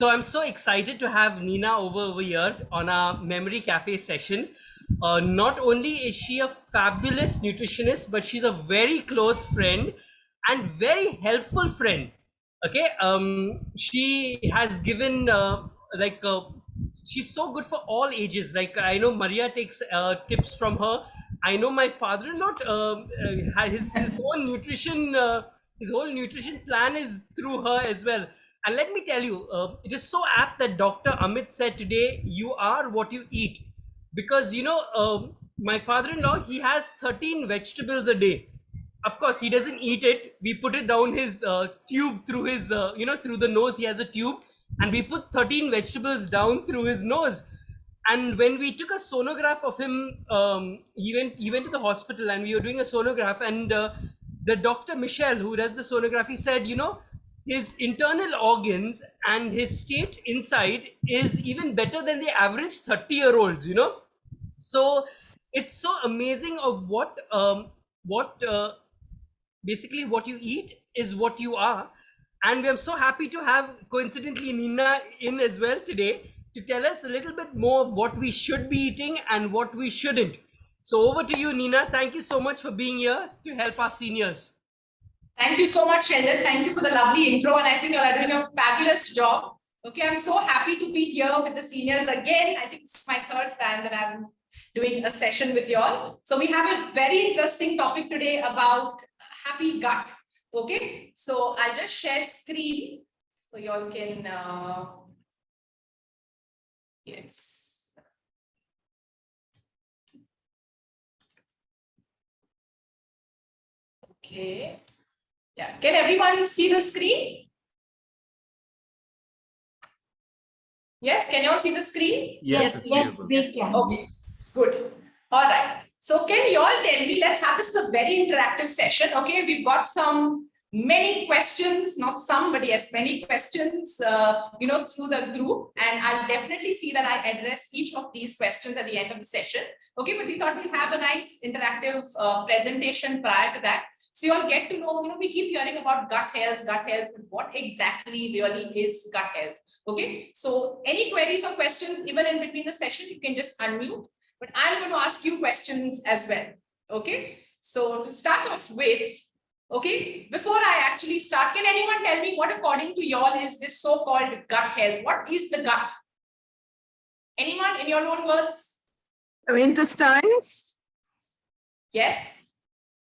So I'm so excited to have Nina over here on our memory cafe session. Not only is she a fabulous nutritionist, but she's a very close friend and very helpful friend. Okay, she has given she's so good for all ages. Like I know Maria takes tips from her. I know my father-in-law has his own nutrition. His whole nutrition plan is through her as well. And let me tell you, it is so apt that Dr. Amit said today, you are what you eat. Because, my father in law, he has 13 vegetables a day. Of course, he doesn't eat it. We put it down his tube through his, through the nose. He has a tube. And we put 13 vegetables down through his nose. And when we took a sonograph of him, he went to the hospital and we were doing a sonograph. And the doctor, Michelle, who does the sonography, said, his internal organs and his state inside is even better than the average 30-year-olds. So it's so amazing of what basically what you eat is what you are. And we're so happy to have coincidentally Nina in as well today to tell us a little bit more of what we should be eating and what we shouldn't. So over to you, Nina. Thank you so much for being here to help our seniors. Thank you so much, Sheldon. Thank you for the lovely intro. And I think you are doing a fabulous job. Okay, I'm so happy to be here with the seniors again. I think it's my third time that I'm doing a session with you all. So we have a very interesting topic today about happy gut. Okay, so I'll just share screen so you all can, yes. Okay. Yeah, can everyone see the screen? Yes, can you all see the screen? Yes, we can. Okay, good. All right. So can you all tell me, let's have this a very interactive session. Okay, we've got many questions, not some, but yes, many questions, through the group. And I'll definitely see that I address each of these questions at the end of the session. Okay, but we thought we'll have a nice interactive presentation prior to that. So you all get to know, we keep hearing about gut health, but what exactly really is gut health? Okay, so any queries or questions, even in between the session, you can just unmute, but I'm going to ask you questions as well. Okay, so to start off with, okay, before I actually start, can anyone tell me what according to y'all is this so-called gut health? What is the gut? Anyone in your own words? So intestines? Yes,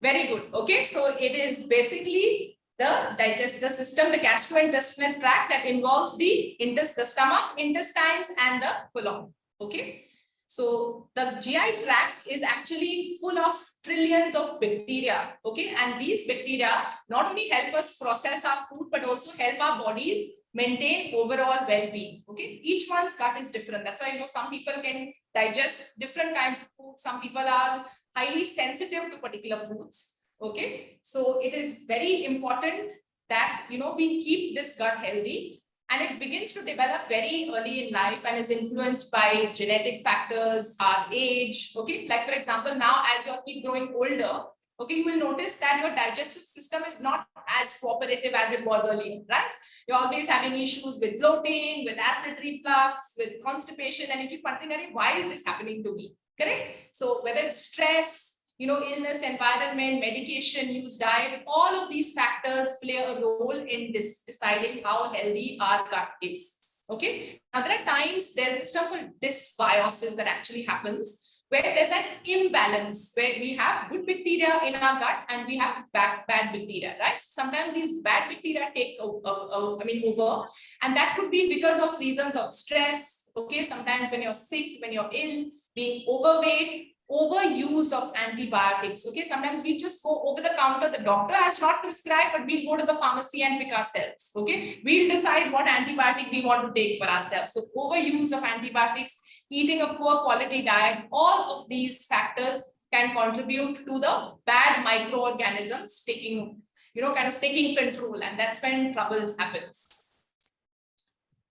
very good. Okay, so it is basically the digestive system, the gastrointestinal tract that involves the stomach, intestines, and the colon. Okay, so the GI tract is actually full of trillions of bacteria. Okay, and these bacteria not only help us process our food, but also help our bodies maintain overall well-being. Okay, each one's gut is different. That's why some people can digest different kinds of food. Some people are highly sensitive to particular foods. Okay, so it is very important that we keep this gut healthy, and it begins to develop very early in life and is influenced by genetic factors, our age. Okay, like for example, now as you keep growing older, okay, you will notice that your digestive system is not as cooperative as it was earlier, right? You're always having issues with bloating, with acid reflux, with constipation, and you keep wondering, why is this happening to me? Correct? So whether it's stress, illness, environment, medication use, diet, all of these factors play a role in deciding how healthy our gut is. Okay. Now there are times there's this term called dysbiosis that actually happens, where there's an imbalance, where we have good bacteria in our gut and we have bad bacteria, right? So sometimes these bad bacteria take over, and that could be because of reasons of stress. Okay, sometimes when you're sick, when you're ill, being overweight, overuse of antibiotics. Okay, sometimes we just go over the counter, the doctor has not prescribed, but we'll go to the pharmacy and pick ourselves. Okay, we'll decide what antibiotic we want to take for ourselves. So overuse of antibiotics, eating a poor quality diet, all of these factors can contribute to the bad microorganisms taking control, and that's when trouble happens.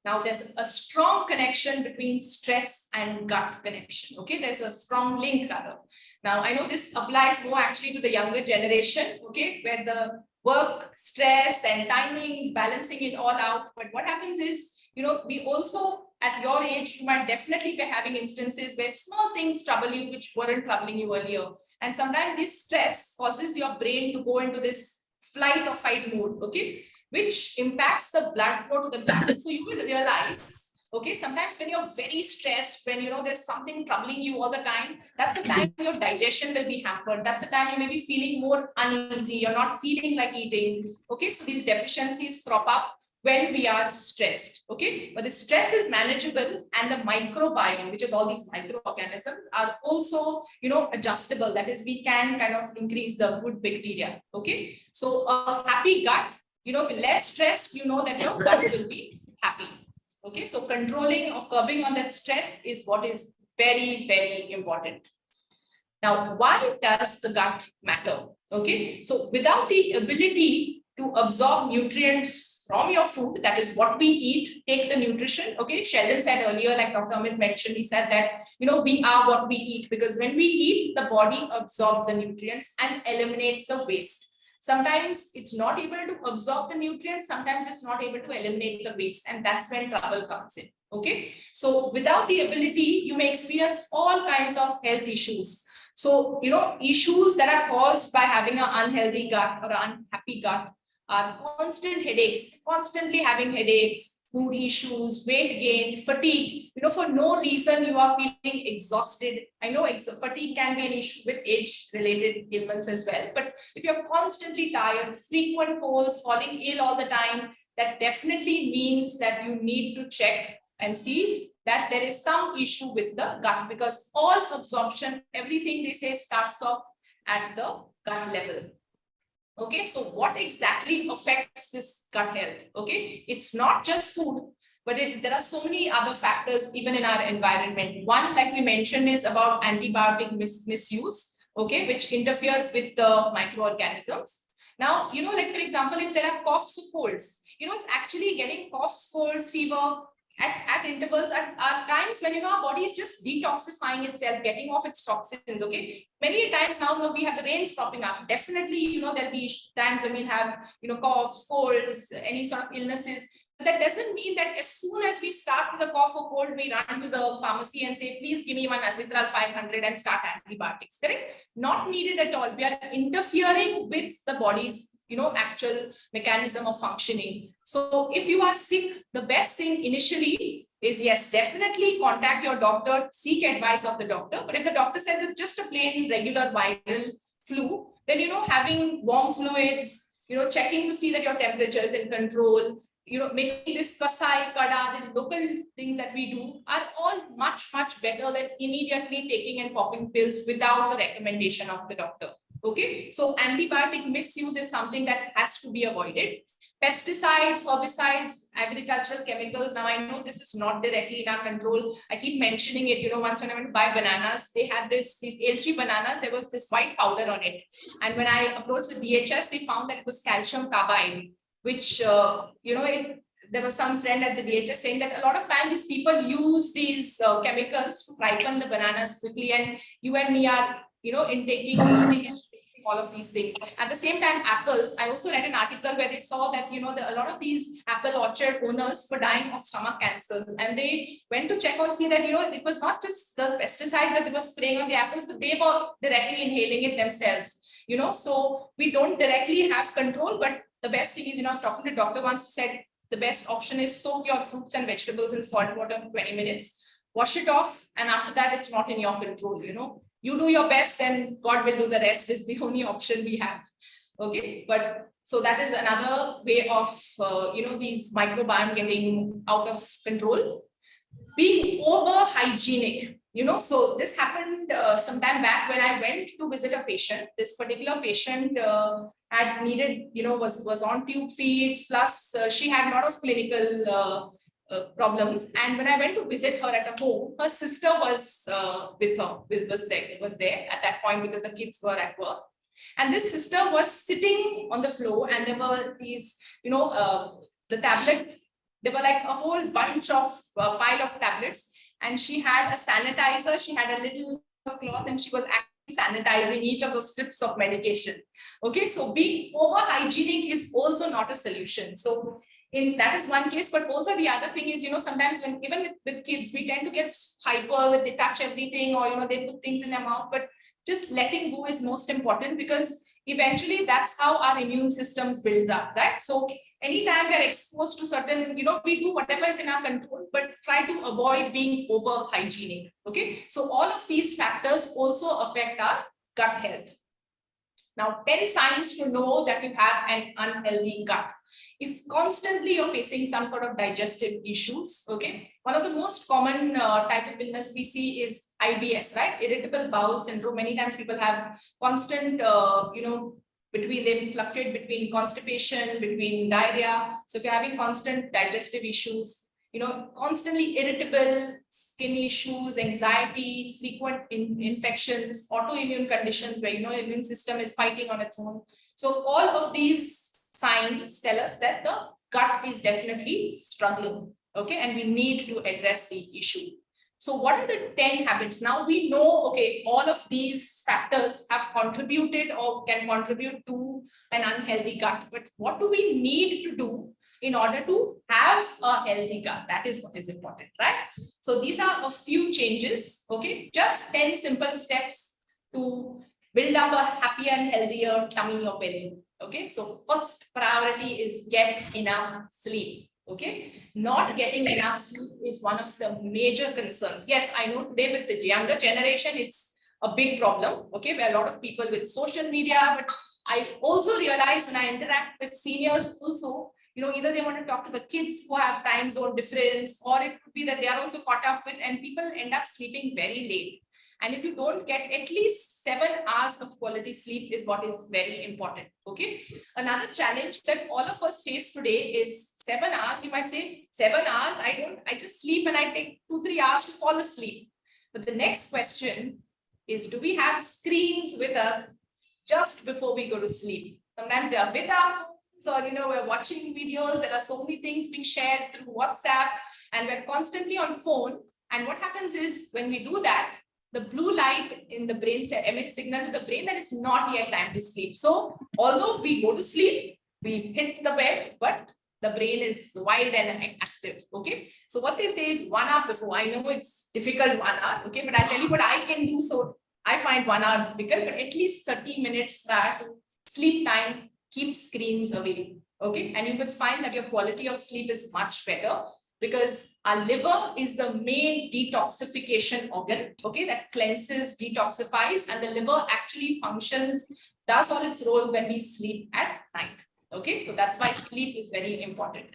Now, there's a strong connection between stress and gut connection. Okay, there's a strong link rather. Now, I know this applies more actually to the younger generation, okay, where the work stress and timings, balancing it all out. But what happens is, we also, at your age, you might definitely be having instances where small things trouble you, which weren't troubling you earlier. And sometimes this stress causes your brain to go into this flight or fight mode, okay, which impacts the blood flow to the gut. So you will realize, okay, sometimes when you're very stressed, when there's something troubling you all the time, that's the time your digestion will be hampered. That's the time you may be feeling more uneasy. You're not feeling like eating. Okay, so these deficiencies crop up when we are stressed. Okay, but the stress is manageable, and the microbiome, which is all these microorganisms, are also adjustable. That is, we can kind of increase the good bacteria. Okay, so a happy gut, less stressed, that your gut will be happy. Okay, so controlling or curbing on that stress is what is very, very important. Now, why does the gut matter? Okay, so without the ability to absorb nutrients from your food, that is what we eat, take the nutrition. Okay, Sheldon said earlier, like Dr. Amit mentioned, he said that, we are what we eat, because when we eat, the body absorbs the nutrients and eliminates the waste. Sometimes it's not able to absorb the nutrients, sometimes it's not able to eliminate the waste, and that's when trouble comes in. Okay, so without the ability, you may experience all kinds of health issues. So, issues that are caused by having an unhealthy gut or an unhappy gut are constant headaches, constantly having headaches, mood issues, weight gain, fatigue. For no reason you are feeling exhausted. I know fatigue can be an issue with age-related ailments as well. But if you're constantly tired, frequent colds, falling ill all the time, that definitely means that you need to check and see that there is some issue with the gut, because all absorption, everything they say starts off at the gut level. Okay, so what exactly affects this gut health? Okay, it's not just food, but there are so many other factors even in our environment. One, like we mentioned, is about antibiotic misuse, okay, which interferes with the microorganisms. Now, like for example, if there are coughs or colds, it's actually getting coughs, colds, fever at intervals are times when our body is just detoxifying itself, getting off its toxins. Okay, many times now we have the rains popping up. Definitely, there'll be times when we'll have coughs, colds, any sort of illnesses. But that doesn't mean that as soon as we start with a cough or cold, we run to the pharmacy and say, please give me one azithromycin 500 and start antibiotics. Correct? Not needed at all. We are interfering with the body's actual mechanism of functioning. So if you are sick, the best thing initially is, yes, definitely contact your doctor, seek advice of the doctor. But if the doctor says it's just a plain regular viral flu, then having warm fluids, checking to see that your temperature is in control, making this kasai, kada, the local things that we do are all much, much better than immediately taking and popping pills without the recommendation of the doctor. Okay, so antibiotic misuse is something that has to be avoided. Pesticides, herbicides, agricultural chemicals. Now, I know this is not directly in our control. I keep mentioning it. Once when I went to buy bananas, they had these LG bananas. There was this white powder on it. And when I approached the DHS, they found that it was calcium carbide, which, there was some friend at the DHS saying that a lot of times these people use these chemicals to ripen the bananas quickly. And you and me are, intaking, eating, and all of these things. At the same time, apples, I also read an article where they saw that, a lot of these apple orchard owners were dying of stomach cancers. And they went to check and see that, it was not just the pesticide that they were spraying on the apples, but they were directly inhaling it themselves. So we don't directly have control, but the best thing is, I was talking to a doctor once who said the best option is soak your fruits and vegetables in salt water for 20 minutes, wash it off, and after that, it's not in your control. You do your best and God will do the rest is the only option we have. Okay, but so that is another way of, these microbiome getting out of control. Being over hygienic, so this happened some time back when I went to visit a patient. This particular patient had needed, was on tube feeds, plus she had a lot of clinical problems. And when I went to visit her at a home, her sister was with her, was there at that point because the kids were at work. And this sister was sitting on the floor, and there were these, the tablet, there were like a whole bunch of pile of tablets, and she had a sanitizer, she had a little cloth, and she was sanitizing each of those strips of medication. Okay, so being over hygienic is also not a solution. So that is one case, but also the other thing is, sometimes when even with kids, we tend to get hyper with they touch everything, or they put things in their mouth, but just letting go is most important, because eventually that's how our immune systems builds up, right? So anytime we are exposed to certain, we do whatever is in our control, but try to avoid being over hygienic. Okay, so all of these factors also affect our gut health. Now, 10 signs to know that you have an unhealthy gut. If constantly you're facing some sort of digestive issues, okay, one of the most common type of illness we see is IBS, right? Irritable bowel syndrome. Many times people have constant, they fluctuate between constipation, between diarrhea. So if you're having constant digestive issues, constantly irritable, skin issues, anxiety, frequent infections, autoimmune conditions where, immune system is fighting on its own. So all of these signs tell us that the gut is definitely struggling, okay, and we need to address the issue. So what are the 10 habits? Now we know, okay, all of these factors have contributed or can contribute to an unhealthy gut, but what do we need to do in order to have a healthy gut? That is what is important, right? So these are a few changes, okay, just 10 simple steps to build up a happier and healthier tummy or belly. Okay, so first priority is get enough sleep. Okay, not getting enough sleep is one of the major concerns. Yes, I know today with the younger generation, it's a big problem. Okay, where a lot of people with social media, but I also realize when I interact with seniors also, either they want to talk to the kids who have time zone difference, or it could be that they are also caught up with, and people end up sleeping very late. And if you don't get at least 7 hours of quality sleep is what is very important. Okay. Another challenge that all of us face today is 7 hours. You might say 7 hours. I just sleep and I take 2-3 hours to fall asleep. But the next question is, do we have screens with us just before we go to sleep? Sometimes we are with our phones, or we're watching videos. There are so many things being shared through WhatsApp, and we're constantly on phone. And what happens is when we do that, the blue light in the brain emits signal to the brain that it's not yet time to sleep. So although we go to sleep, we hit the bed, but the brain is wide and active. Okay. So what they say is 1 hour before. I know it's difficult 1 hour. Okay. But I'll tell you what I can do. So I find 1 hour difficult, but at least 30 minutes prior to sleep time, keep screens away. Okay. And you will find that your quality of sleep is much better, because our liver is the main detoxification organ, okay, that cleanses, detoxifies, and the liver actually functions, does all its role when we sleep at night. Okay, so that's why sleep is very important.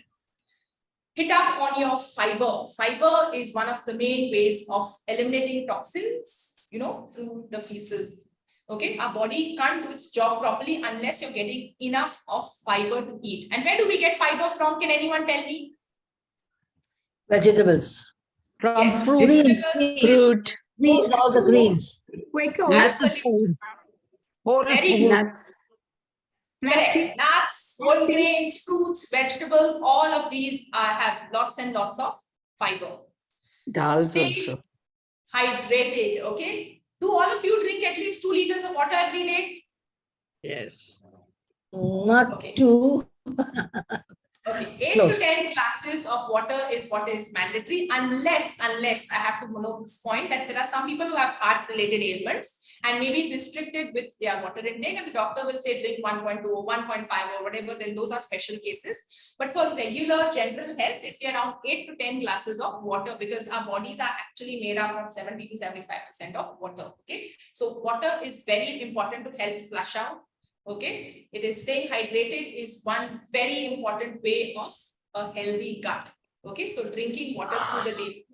Hit up on your fiber. Fiber is one of the main ways of eliminating toxins, through the feces. Okay, our body can't do its job properly unless you're getting enough of fiber to eat. And where do we get fiber from? Can anyone tell me? Vegetables. From Yes, fruit. Greens. Greens, all the greens. Nuts. Whole Very food. good. Nuts. Correct. Nuts, whole grains, fruits, vegetables, all of these have lots and lots of fiber. Dals Stay also. hydrated. Okay. Do all of you drink at least 2 liters of water every day? Yes. Not Okay. too. Okay, 8 Close. to 10 glasses of water is what is mandatory, unless I have to note this point that there are some people who have heart-related ailments and maybe restricted with their water intake, and the doctor will say drink 1.2 or 1.5 or whatever, then those are special cases. But for regular general health, they say around 8 to 10 glasses of water, because our bodies are actually made up of 70 to 75% of water. Okay, so water is very important to help flush out. Okay, it is staying hydrated is one very important way of a healthy gut. Okay, so drinking water through the day.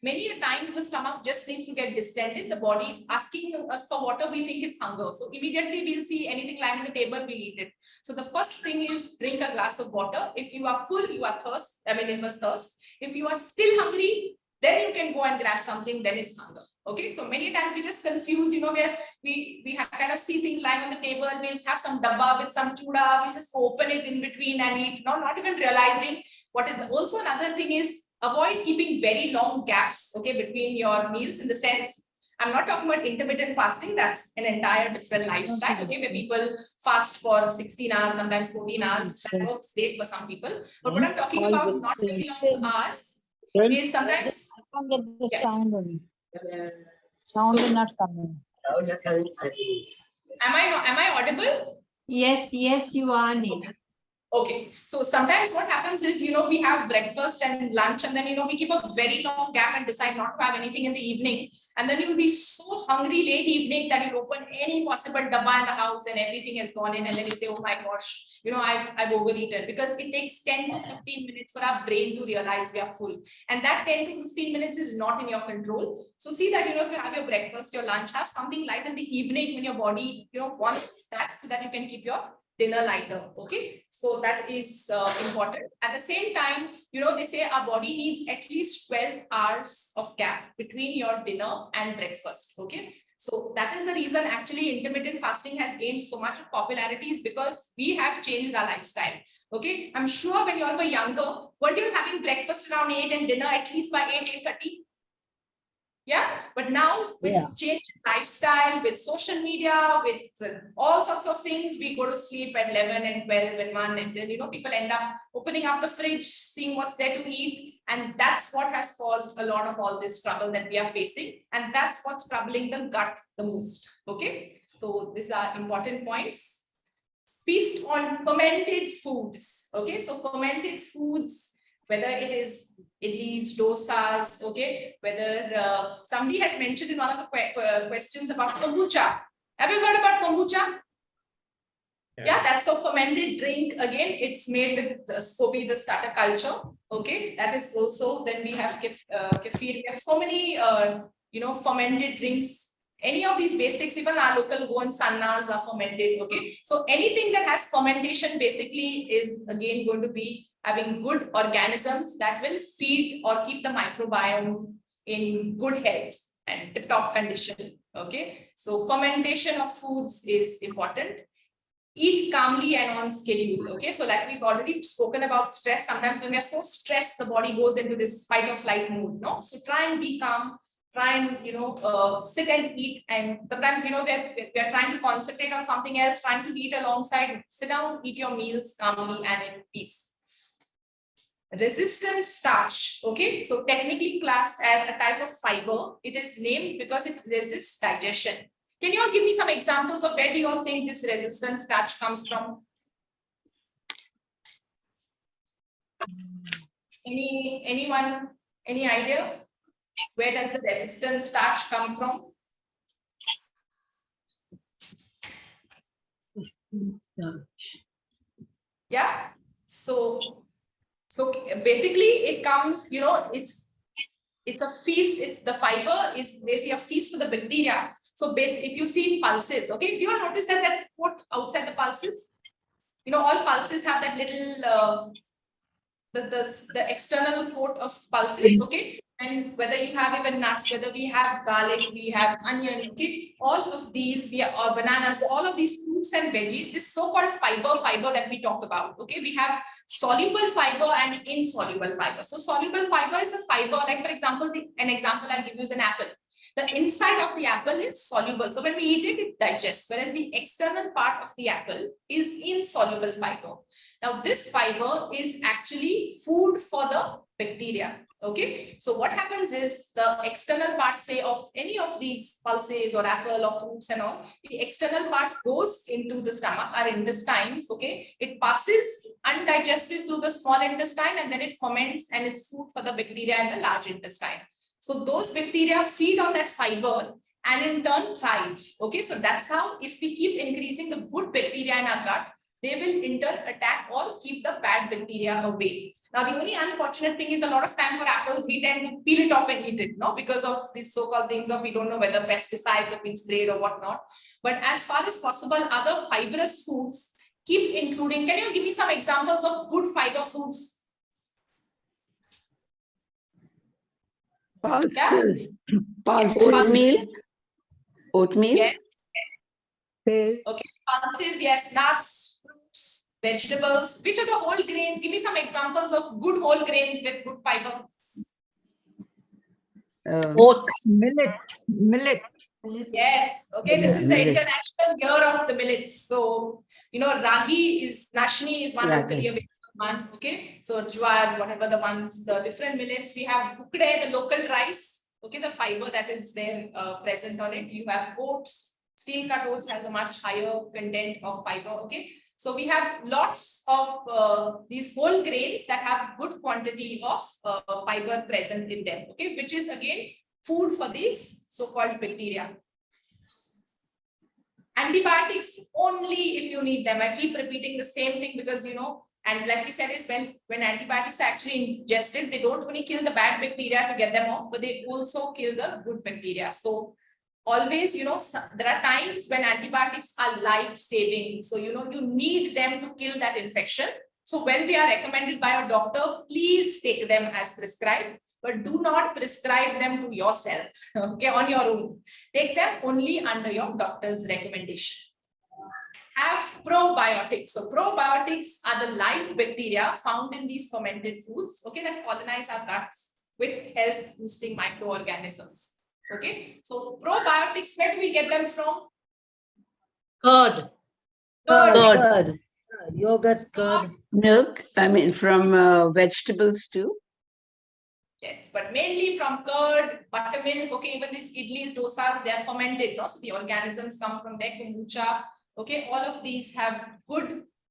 Many a times the stomach just seems to get distended. The body is asking us for water. We think it's hunger. So immediately we'll see anything lying on the table, we'll eat it. So the first thing is drink a glass of water. If you are full, you are thirst. It was thirst. If you are still hungry, then you can go and grab something, then it's hunger. Okay, so many times we just confuse, where we kind of see things lying on the table, we'll have some dabba with some chuda, we'll just open it in between and eat, not even realizing what is. Also another thing is avoid keeping very long gaps, okay, between your meals, in the sense, I'm not talking about intermittent fasting. That's an entire different lifestyle. Okay, where people fast for 16 hours, sometimes 14 hours. That works great for some people. But what I'm talking about, not very long hours, is sometimes. I can't get the Yeah. sound on. Sound is not coming. Am I audible? Yes, you are, Neena. Okay, so sometimes what happens is, we have breakfast and lunch, and then, we keep a very long gap and decide not to have anything in the evening. And then you'll be so hungry late evening that you'll open any possible dabba in the house and everything has gone in. And then you say, oh my gosh, I've overeaten, because it takes 10 to 15 minutes for our brain to realize we are full. And that 10 to 15 minutes is not in your control. So see that, if you have your breakfast, your lunch, have something light in the evening when your body, wants that, so that you can keep your dinner lighter. Okay, so that is important. At the same time, they say our body needs at least 12 hours of gap between your dinner and breakfast. Okay, so that is the reason actually intermittent fasting has gained so much of popularity, is because we have changed our lifestyle. Okay, I'm sure when you all were younger, weren't you having breakfast around 8 and dinner at least by 8:30? Yeah, but now with changed lifestyle, with social media, with all sorts of things, we go to sleep at 11 and 12 and 1, and then people end up opening up the fridge, seeing what's there to eat, and that's what has caused a lot of all this trouble that we are facing, and that's what's troubling the gut the most. Okay, so these are important points. Feast on fermented foods. Okay, so fermented foods, whether it is idlis, dosas, okay, whether somebody has mentioned in one of the questions about kombucha. Have you heard about kombucha? Yeah, that's a fermented drink. Again, it's made with SCOBY, the starter culture. Okay, that is also. Then we have kefir. We have so many, fermented drinks. Any of these basics, even our local Goan sannas are fermented. Okay, so anything that has fermentation basically is again going to be having good organisms that will feed or keep the microbiome in good health and tip-top condition. Okay, so fermentation of foods is important. Eat calmly and on schedule. Okay, so like we've already spoken about stress. Sometimes when we are so stressed, the body goes into this fight or flight mood. No, so try and be calm. Try and sit and eat. And sometimes we are trying to concentrate on something else, trying to eat alongside. Sit down, eat your meals calmly and in peace. Resistant starch. Okay, so technically classed as a type of fiber. It is named because it resists digestion. Can you all give me some examples of where do you all think this resistant starch comes from? Anyone? Any idea? Where does the resistant starch come from? Yeah. So basically it comes, it's a feast. It's the fiber is basically a feast for the bacteria. So if you see pulses, okay, do you all notice that quote outside the pulses? All pulses have that little the external coat of pulses, okay? And whether you have even nuts, whether we have garlic, we have onion, okay? All of these, or bananas, all of these fruits and veggies, this so-called fiber that we talk about, okay? We have soluble fiber and insoluble fiber. So soluble fiber is the fiber, like for example, an example I'll give you is an apple. The inside of the apple is soluble. So when we eat it, it digests, whereas the external part of the apple is insoluble fiber. Now, this fiber is actually food for the bacteria. Okay, so what happens is the external part, say, of any of these pulses or apple or fruits and all, the external part goes into the stomach, our intestines. Okay, it passes undigested through the small intestine and then it ferments and it's food for the bacteria in the large intestine. So those bacteria feed on that fiber and in turn thrive. Okay, so that's how, if we keep increasing the good bacteria in our gut, they will in turn attack or keep the bad bacteria away. Now, the only unfortunate thing is a lot of time for apples, we tend to peel it off and eat it, no? Because of these so-called things of we don't know whether pesticides have been sprayed or whatnot. But as far as possible, other fibrous foods, keep including. Can you give me some examples of good fiber foods? Pulses. Yeah. Pulses. Oatmeal. Oatmeal. Yes. Okay, pulses, yes, nuts, fruits, vegetables. Which are the whole grains? Give me some examples of good whole grains with good fiber. Oats. Millet. Yes. Okay. This Yeah, is the millet. International Year of the Millets. So, Nashni is one Ragi. locally available one. Okay. So, jwar, whatever the ones, the different millets. We have ukde, the local rice. Okay. The fiber that is there present on it. You have oats. Steel cut oats has a much higher content of fiber. Okay. So, we have lots of these whole grains that have good quantity of fiber present in them. Okay. Which is again food for these so-called bacteria. Antibiotics only if you need them. I keep repeating the same thing because, and like we said, is when antibiotics are actually ingested, they don't only kill the bad bacteria to get them off, but they also kill the good bacteria. So always, there are times when antibiotics are life-saving. So, you need them to kill that infection. So when they are recommended by a doctor, please take them as prescribed, but do not prescribe them to yourself, okay, on your own. Take them only under your doctor's recommendation. Have probiotics. So probiotics are the live bacteria found in these fermented foods, okay, that colonize our guts with health boosting microorganisms. Okay, so probiotics, where do we get them from? Curd. Curd. Yogurt, curd. Milk, from vegetables too. Yes, but mainly from curd, buttermilk. Okay, even these idlis, dosas, they are fermented, no? So the organisms come from their kombucha. Okay, all of these have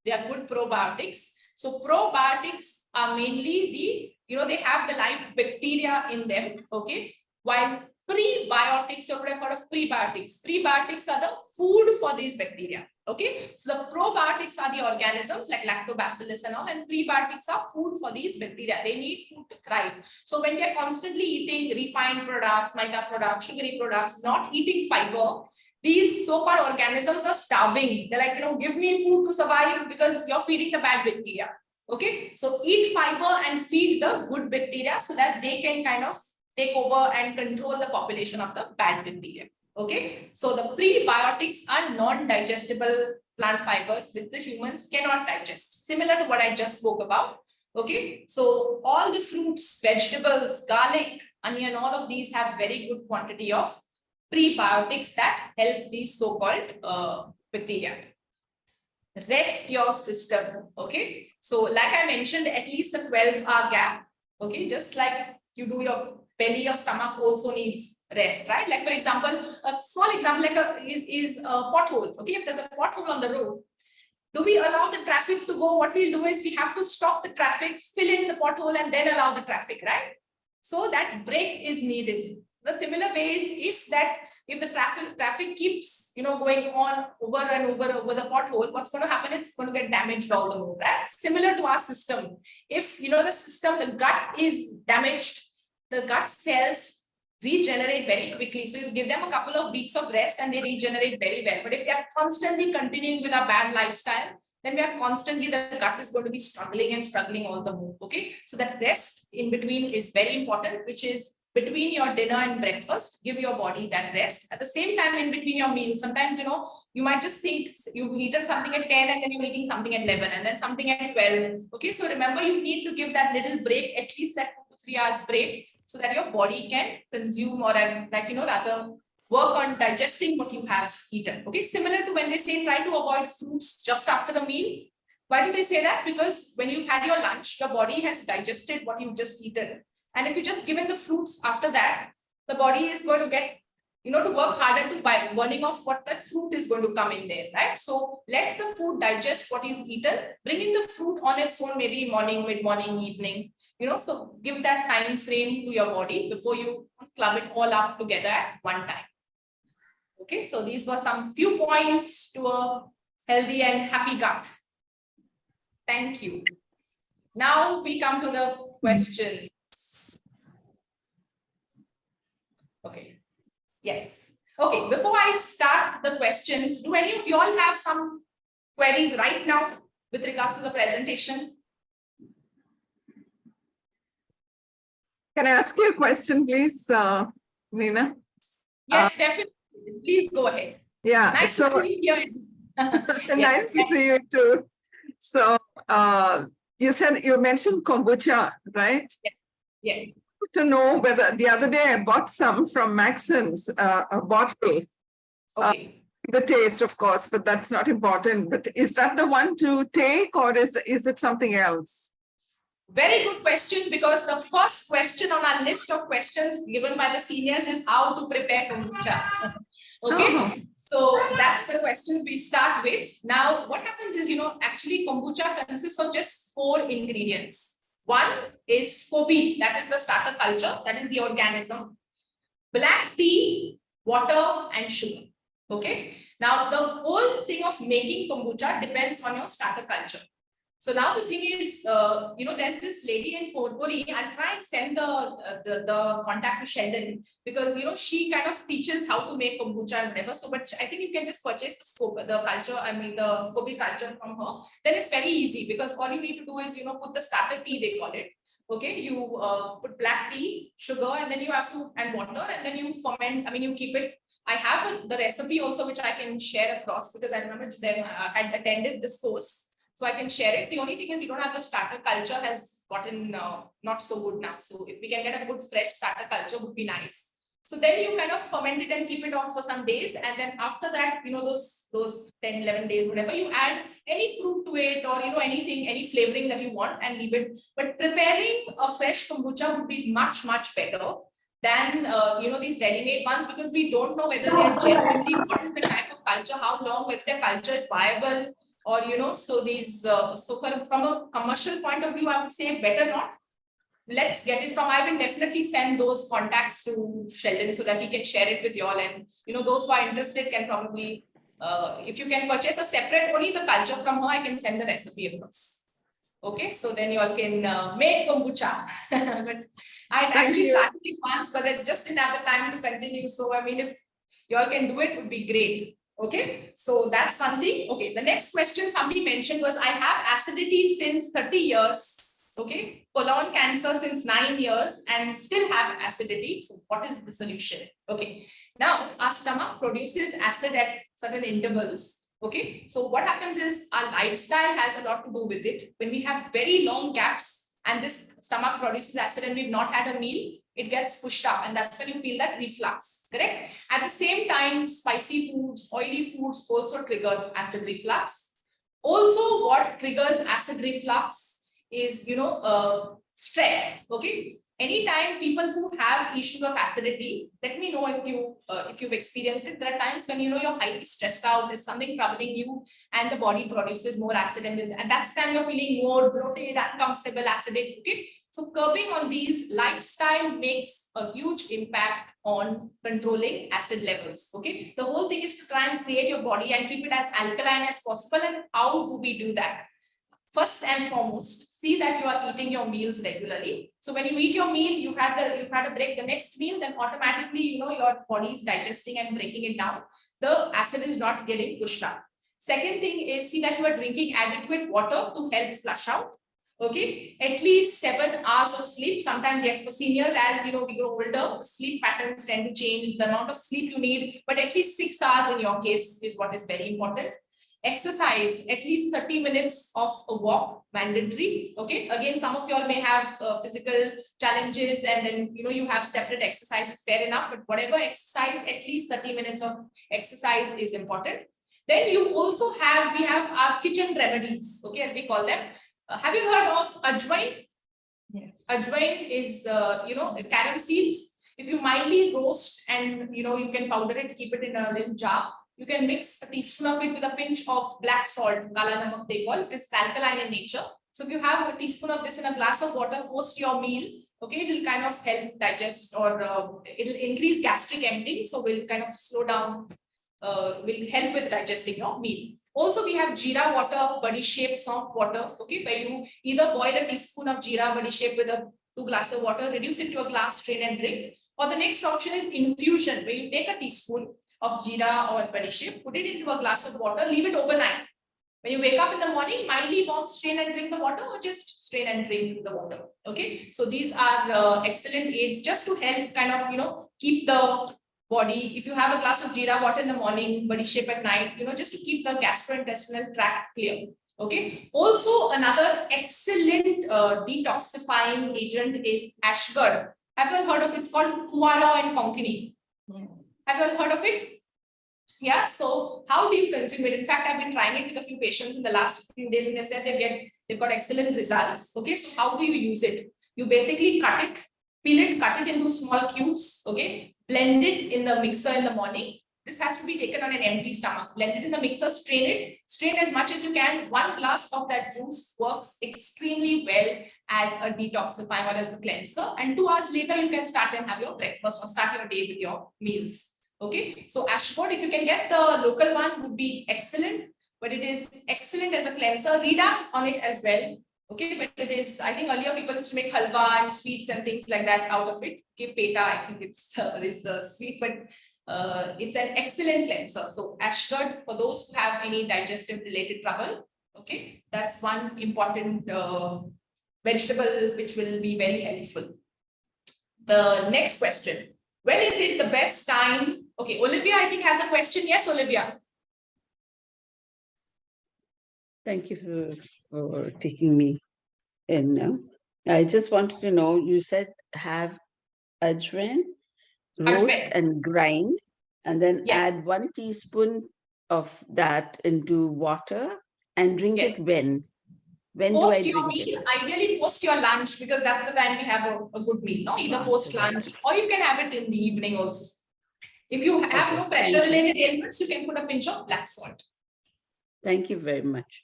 they are good probiotics. So probiotics are mainly they have the live bacteria in them. Okay, while prebiotics, you have heard of prebiotics. Prebiotics are the food for these bacteria. Okay, so the probiotics are the organisms like lactobacillus and all, and prebiotics are food for these bacteria. They need food to thrive. So when we are constantly eating refined products, maida products, sugary products, not eating fiber, these so-called organisms are starving. They're like, give me food to survive because you're feeding the bad bacteria. Okay, so eat fiber and feed the good bacteria so that they can kind of take over and control the population of the bad bacteria. Okay, so the prebiotics are non-digestible plant fibers which the humans cannot digest, similar to what I just spoke about. Okay, so all the fruits, vegetables, garlic, onion, all of these have very good quantity of prebiotics that help these so-called bacteria. Rest your system. Okay, so like I mentioned, at least a 12-hour gap. Okay, just like you do your belly, your stomach also needs rest, right? Like for example, a small example is a pothole. Okay, if there's a pothole on the road, do we allow the traffic to go? What we'll do is we have to stop the traffic, fill in the pothole, and then allow the traffic, right? So that break is needed. The similar way is if the traffic keeps going on over and over the pothole, what's going to happen is it's going to get damaged all the more, right? Similar to our system. If the gut is damaged, the gut cells regenerate very quickly. So you give them a couple of weeks of rest and they regenerate very well. But if we are constantly continuing with our bad lifestyle, then the gut is going to be struggling all the more. Okay, so that rest in between is very important, which is between your dinner and breakfast. Give your body that rest. At the same time, in between your meals, sometimes you might just think you've eaten something at 10 and then you're eating something at 11 and then something at 12. Okay, so remember, you need to give that little break, at least that 2 to 3 hours break, so that your body can consume or rather work on digesting what you have eaten. Okay, similar to when they say try to avoid fruits just after the meal. Why do they say that? Because when you had your lunch, your body has digested what you've just eaten. And if you just given the fruits after that, the body is going to get, to work harder to by burning off what that fruit is going to come in there, right? So let the food digest what you've eaten, bring in the fruit on its own, maybe morning, mid-morning, evening, so give that time frame to your body before you club it all up together at one time. Okay, so these were some few points to a healthy and happy gut. Thank you. Now we come to the questions. Okay. Yes. Okay, before I start the questions, do any of you all have some queries right now with regards to the presentation? Can I ask you a question, please, Nina? Yes, definitely. Please go ahead. Yeah. Nice to see you here. Nice to see you too. So you mentioned kombucha, right? Yes. to know whether the other day I bought some from Maxon's, a bottle. Okay. The taste, of course, but that's not important. But is that the one to take, or is it something else? Very good question, because the first question on our list of questions given by the seniors is how to prepare kombucha. Okay. Oh. So that's the questions we start with. Now, what happens is, actually kombucha consists of just 4 ingredients. One is SCOBY, that is the starter culture, that is the organism. Black tea, water, and sugar. Okay. Now, the whole thing of making kombucha depends on your starter culture. So now the thing is, there's this lady in Potpourri. I'll try and send the contact to Sheldon, because she kind of teaches how to make kombucha and whatever. So, but I think you can just purchase the SCOBY culture from her. Then it's very easy, because all you need to do is put the starter tea, they call it. Okay, you put black tea, sugar, and then you have to and water, and then you ferment. I mean, you keep it. I have the recipe also, which I can share across, because I remember Giselle had attended this course. So I can share it. The only thing is we don't have the starter culture, has gotten not so good now. So if we can get a good fresh starter culture, would be nice. So then you kind of ferment it and keep it off for some days. And then after that, those 10, 11 days, whatever, you add any fruit to it, or, anything, any flavoring that you want, and leave it. But preparing a fresh kombucha would be much, much better than, these ready-made ones, because we don't know whether they are genuinely, what is the type of culture, how long, whether their culture is viable. Or, so these, from a commercial point of view, I would say better not. Let's get it from, I will definitely send those contacts to Sheldon so that he can share it with you all. And, those who are interested can probably, if you can purchase a separate, only the culture from her, I can send the recipe across. Okay, so then you all can make kombucha. But I actually started it once, but I just didn't have the time to continue. So, I mean, if you all can do it, would be great. Okay, so that's one thing. Okay, the next question somebody mentioned was, I have acidity since 30 years. Okay, colon cancer since 9 years and still have acidity. So what is the solution? Okay, now our stomach produces acid at certain intervals. Okay, so what happens is our lifestyle has a lot to do with it. When we have very long gaps and this stomach produces acid and we've not had a meal, it gets pushed up, and that's when you feel that reflux, correct? At the same time, spicy foods, oily foods also trigger acid reflux. Also, what triggers acid reflux is, stress, okay? Anytime people who have issues of acidity, let me know if you've experienced it. There are times when you're highly stressed out, there's something troubling you, and the body produces more acid, and that's time you're feeling more bloated, uncomfortable, acidic. Okay, so curbing on these lifestyle makes a huge impact on controlling acid levels. Okay, the whole thing is to try and create your body and keep it as alkaline as possible. And how do we do that? First and foremost, see that you are eating your meals regularly. So when you eat your meal, you've had a break, the next meal, then automatically, your body is digesting and breaking it down. The acid is not getting pushed up. Second thing is, see that you are drinking adequate water to help flush out. Okay, at least 7 hours of sleep. Sometimes, yes, for seniors, as we grow older, the sleep patterns tend to change, the amount of sleep you need, but at least 6 hours in your case is what is very important. Exercise, at least 30 minutes of a walk, mandatory. Okay, again, some of you all may have physical challenges, and then you have separate exercises, fair enough, but whatever exercise, at least 30 minutes of exercise is important. Then we have our kitchen remedies, okay, as we call them. Have you heard of ajwain? Yes. Ajwain is carom seeds. If you mildly roast and you can powder it, keep it in a little jar. You can mix a teaspoon of it with a pinch of black salt, kala namak they call it. It's alkaline in nature. So if you have a teaspoon of this in a glass of water post your meal, okay, it will kind of help digest, or it will increase gastric emptying. So will kind of slow down, will help with digesting your meal. Also, we have jeera water, body shape, soft water, okay, where you either boil a teaspoon of jeera body shape with 2 glasses of water, reduce it to a glass, strain and drink. Or the next option is infusion, where you take a teaspoon of jeera or body shape, put it into a glass of water, leave it overnight. When you wake up in the morning, mildly warm, strain and drink the water, or just strain and drink the water. Okay, so these are excellent aids just to help kind of keep the body. If you have a glass of jeera water in the morning, body shape at night, just to keep the gastrointestinal tract clear. Okay. Also, another excellent detoxifying agent is ashgard. Have you all heard of it? It's called Kuala and Konkani. Yeah. Have you all heard of it? Yeah. So how do you consume it? In fact, I've been trying it with a few patients in the last few days, and they've said they've got excellent results. Okay. So how do you use it? You basically cut it, peel it, cut it into small cubes. Okay. Blend it in the mixer in the morning. This has to be taken on an empty stomach. Blend it in the mixer, strain as much as you can. 1 glass of that juice works extremely well as a detoxifying or as a cleanser. And 2 hours later, you can start and have your breakfast or start your day with your meals. Okay, so ashwagandha, if you can get the local one, would be excellent, but it is excellent as a cleanser. Read up on it as well. Okay, but it is, I think earlier people used to make halwa and sweets and things like that out of it. Okay, peta, I think it's is the sweet, but it's an excellent cleanser. So ashwagandha, for those who have any digestive related trouble, okay, that's one important vegetable which will be very helpful. The next question. When is it the best time? Okay, Olivia, I think has a question. Yes, Olivia. Thank you for taking me in now. I just wanted to know, you said have ajwain, roast Ajwain. and grind, and then Yeah. add 1 teaspoon of that into water and drink Yes. it when? When do I Post your drink meal, it? ideally post your lunch, because that's the time we have a good meal, no? Either post lunch or you can have it in the evening also. If you have Okay, no thank pressure you. related ailments, you can put a pinch of black salt. Thank you very much.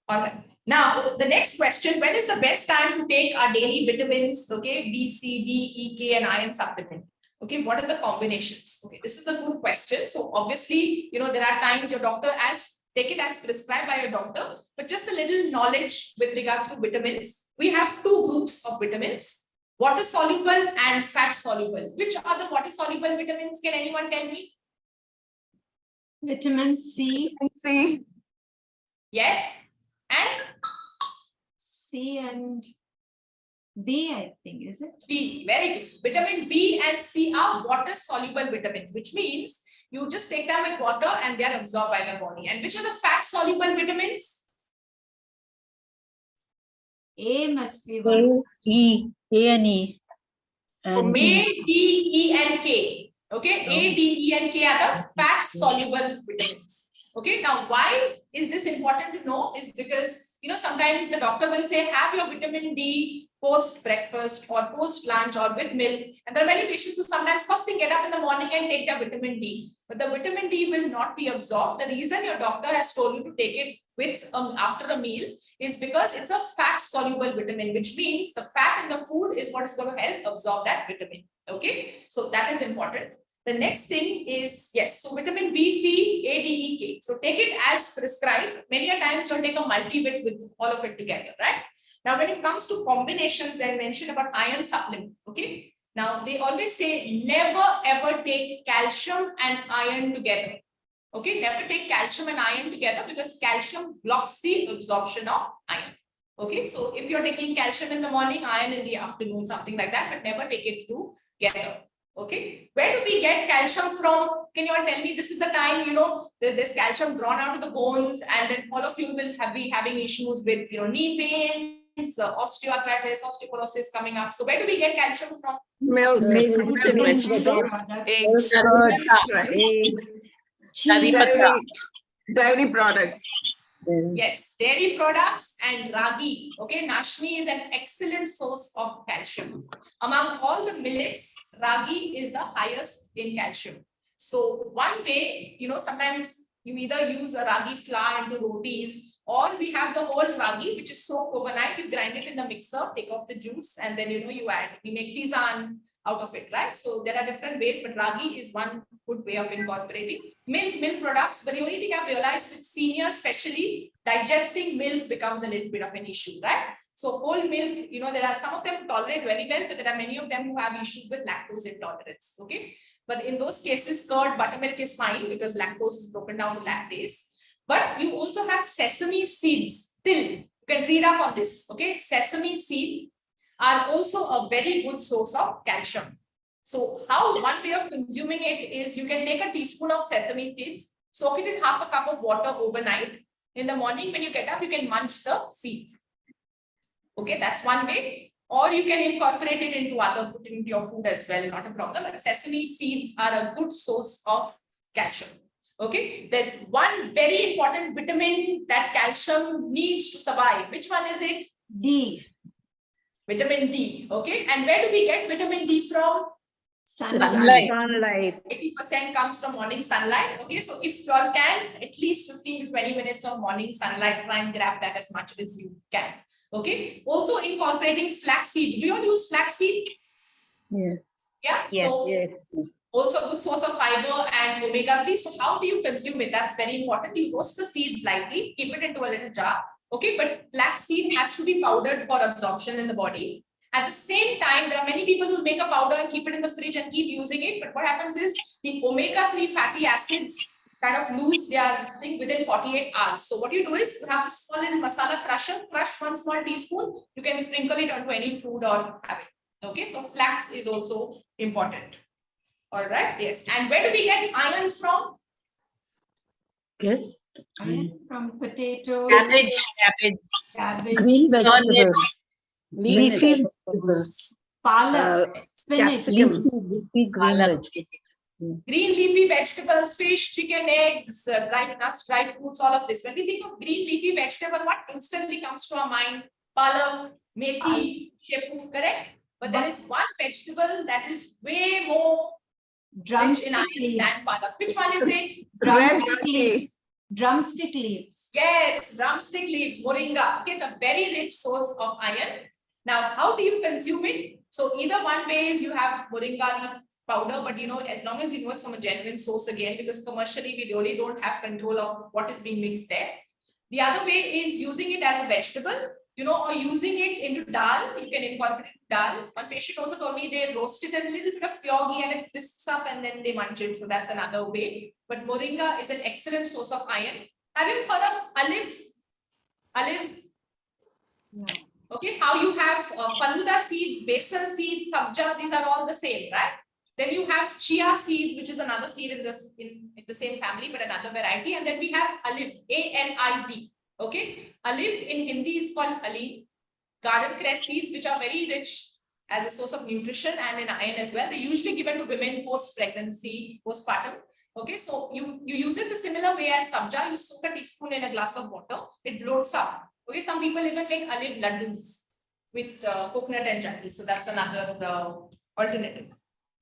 All right. Now, the next question, when is the best time to take our daily vitamins, okay, B, C, D, E, K, and iron supplement? Okay, what are the combinations? Okay, this is a good question. So obviously, you know, there are times your doctor take it as prescribed by your doctor, but just a little knowledge with regards to vitamins. We have 2 groups of vitamins, water soluble and fat soluble. Which are the water soluble vitamins? Can anyone tell me? Vitamin C, See, Yes. And C and B, I think, is it? B, very good. Vitamin B and C are water soluble vitamins, which means you just take them with water and they are absorbed by the body. And which are the fat soluble vitamins? A must be one. A and E. And A, E. D, E, and K. Okay, A, D, E, and K are the fat soluble vitamins. Okay, now why is this important to know? Is because, you know, sometimes the doctor will say have your vitamin D post breakfast or post lunch or with milk, and there are many patients who sometimes first thing get up in the morning and take their vitamin D, but the vitamin D will not be absorbed. The reason your doctor has told you to take it with after a meal is because it's a fat soluble vitamin, which means the fat in the food is what is going to help absorb that vitamin. Okay, so that is important. The next thing is, yes, so vitamin B, C, A, D, E, K. So take it as prescribed. Many a times you'll take a multivit with all of it together, right? Now, when it comes to combinations, I mentioned about iron supplement. Okay, now they always say never ever take calcium and iron together. Okay, never take calcium and iron together because calcium blocks the absorption of iron. Okay, so if you're taking calcium in the morning, iron in the afternoon, something like that, but never take it together. Okay, where do we get calcium from? Can you all tell me? This is the time, you know, there's calcium drawn out of the bones, and then all of you will be having issues with, you know, knee pains, osteoarthritis, osteoporosis coming up. So where do we get calcium from? milk, Fruit and milk, vegetables. eggs, right? Karipata. Dairy products. Yes, dairy products and ragi. Okay, Nashmi is an excellent source of calcium. Among all the millets, ragi is the highest in calcium. So one way, you know, sometimes you either use a ragi flour into rotis, or we have the whole ragi, which is soaked overnight. You grind it in the mixer, take off the juice, and then, you know, you add, we make tisane out of it, right? So there are different ways, but ragi is one good way of incorporating. Milk products, but the only thing I've realized with seniors, especially, digesting milk becomes a little bit of an issue, right? So whole milk, you know, there are some of them tolerate very well, but there are many of them who have issues with lactose intolerance, okay? But in those cases, curd, buttermilk is fine because lactose is broken down to lactase. But you also have sesame seeds, you can read up on this, okay? Sesame seeds are also a very good source of calcium. So how one way of consuming it is you can take a teaspoon of sesame seeds, soak it in half a cup of water overnight. In the morning when you get up, you can munch the seeds. Okay, that's one way. or you can incorporate it into put it into your food as well, not a problem. But sesame seeds are a good source of calcium. Okay, there's one very important vitamin that calcium needs to survive. Which one is it? D. Vitamin D. Okay, and where do we get vitamin D from? Sunlight. Sunlight. 80% comes from morning sunlight. Okay, so if you all can, at least 15 to 20 minutes of morning sunlight, try and grab that as much as you can. Okay, also incorporating flax seeds. Do you all use flax seeds? Yes. Yeah, Yes. so Yes. also a good source of fiber and omega-3. So how do you consume it? That's very important. You roast the seeds lightly, keep it into a little jar. Okay, but flax seed has to be powdered for absorption in the body. At the same time, there are many people who make a powder and keep it in the fridge and keep using it. But what happens is the omega-3 fatty acids kind of lose their thing within 48 hours. So what you do is you have this small little masala crusher, crush 1 small teaspoon. You can sprinkle it onto any food or have it. Okay, so flax is also important. All right, yes. And where do we get iron from? Good. Iron from potatoes, Cabbage. cabbage, Green vegetables. Leafy vegetables. palak, spinach. Capsicum. Leafy green vegetables. Green leafy vegetables, fish, chicken, eggs, dry nuts, dry fruits, all of this. When we think of green leafy vegetable, what instantly comes to our mind? Palak, methi, shepu, correct? But there is one vegetable that is way more rich in Drumstick iron leaves. than palak. Which one is it? Drumstick leaves. Drumstick leaves. Yes, drumstick leaves, moringa. Okay, it's a very rich source of iron. Now, how do you consume it? So either one way is you have moringa leaf powder, but as long as you know it's from a genuine source again, because commercially we really don't have control of what is being mixed there. The other way is using it as a vegetable, or using it into dal. You can incorporate it in dal. One patient also told me they roasted a little bit of pure ghee and it crisps up and then they munch it. So that's another way. But moringa is an excellent source of iron. Have you heard of olive? Olive? No. Okay, how you have faluda seeds, basil seeds, sabja, these are all the same, right? Then you have chia seeds, which is another seed in the same family, but another variety. And then we have olive, A-L-I-V. Okay, olive in Hindi is called halim. Garden cress seeds, which are very rich as a source of nutrition and in iron as well. They're usually given to women post-pregnancy, postpartum. Okay, so you use it the similar way as sabja. You soak a teaspoon in a glass of water. It bloats up. Okay, some people even make olive laddus with coconut and chutney. So that's another alternative.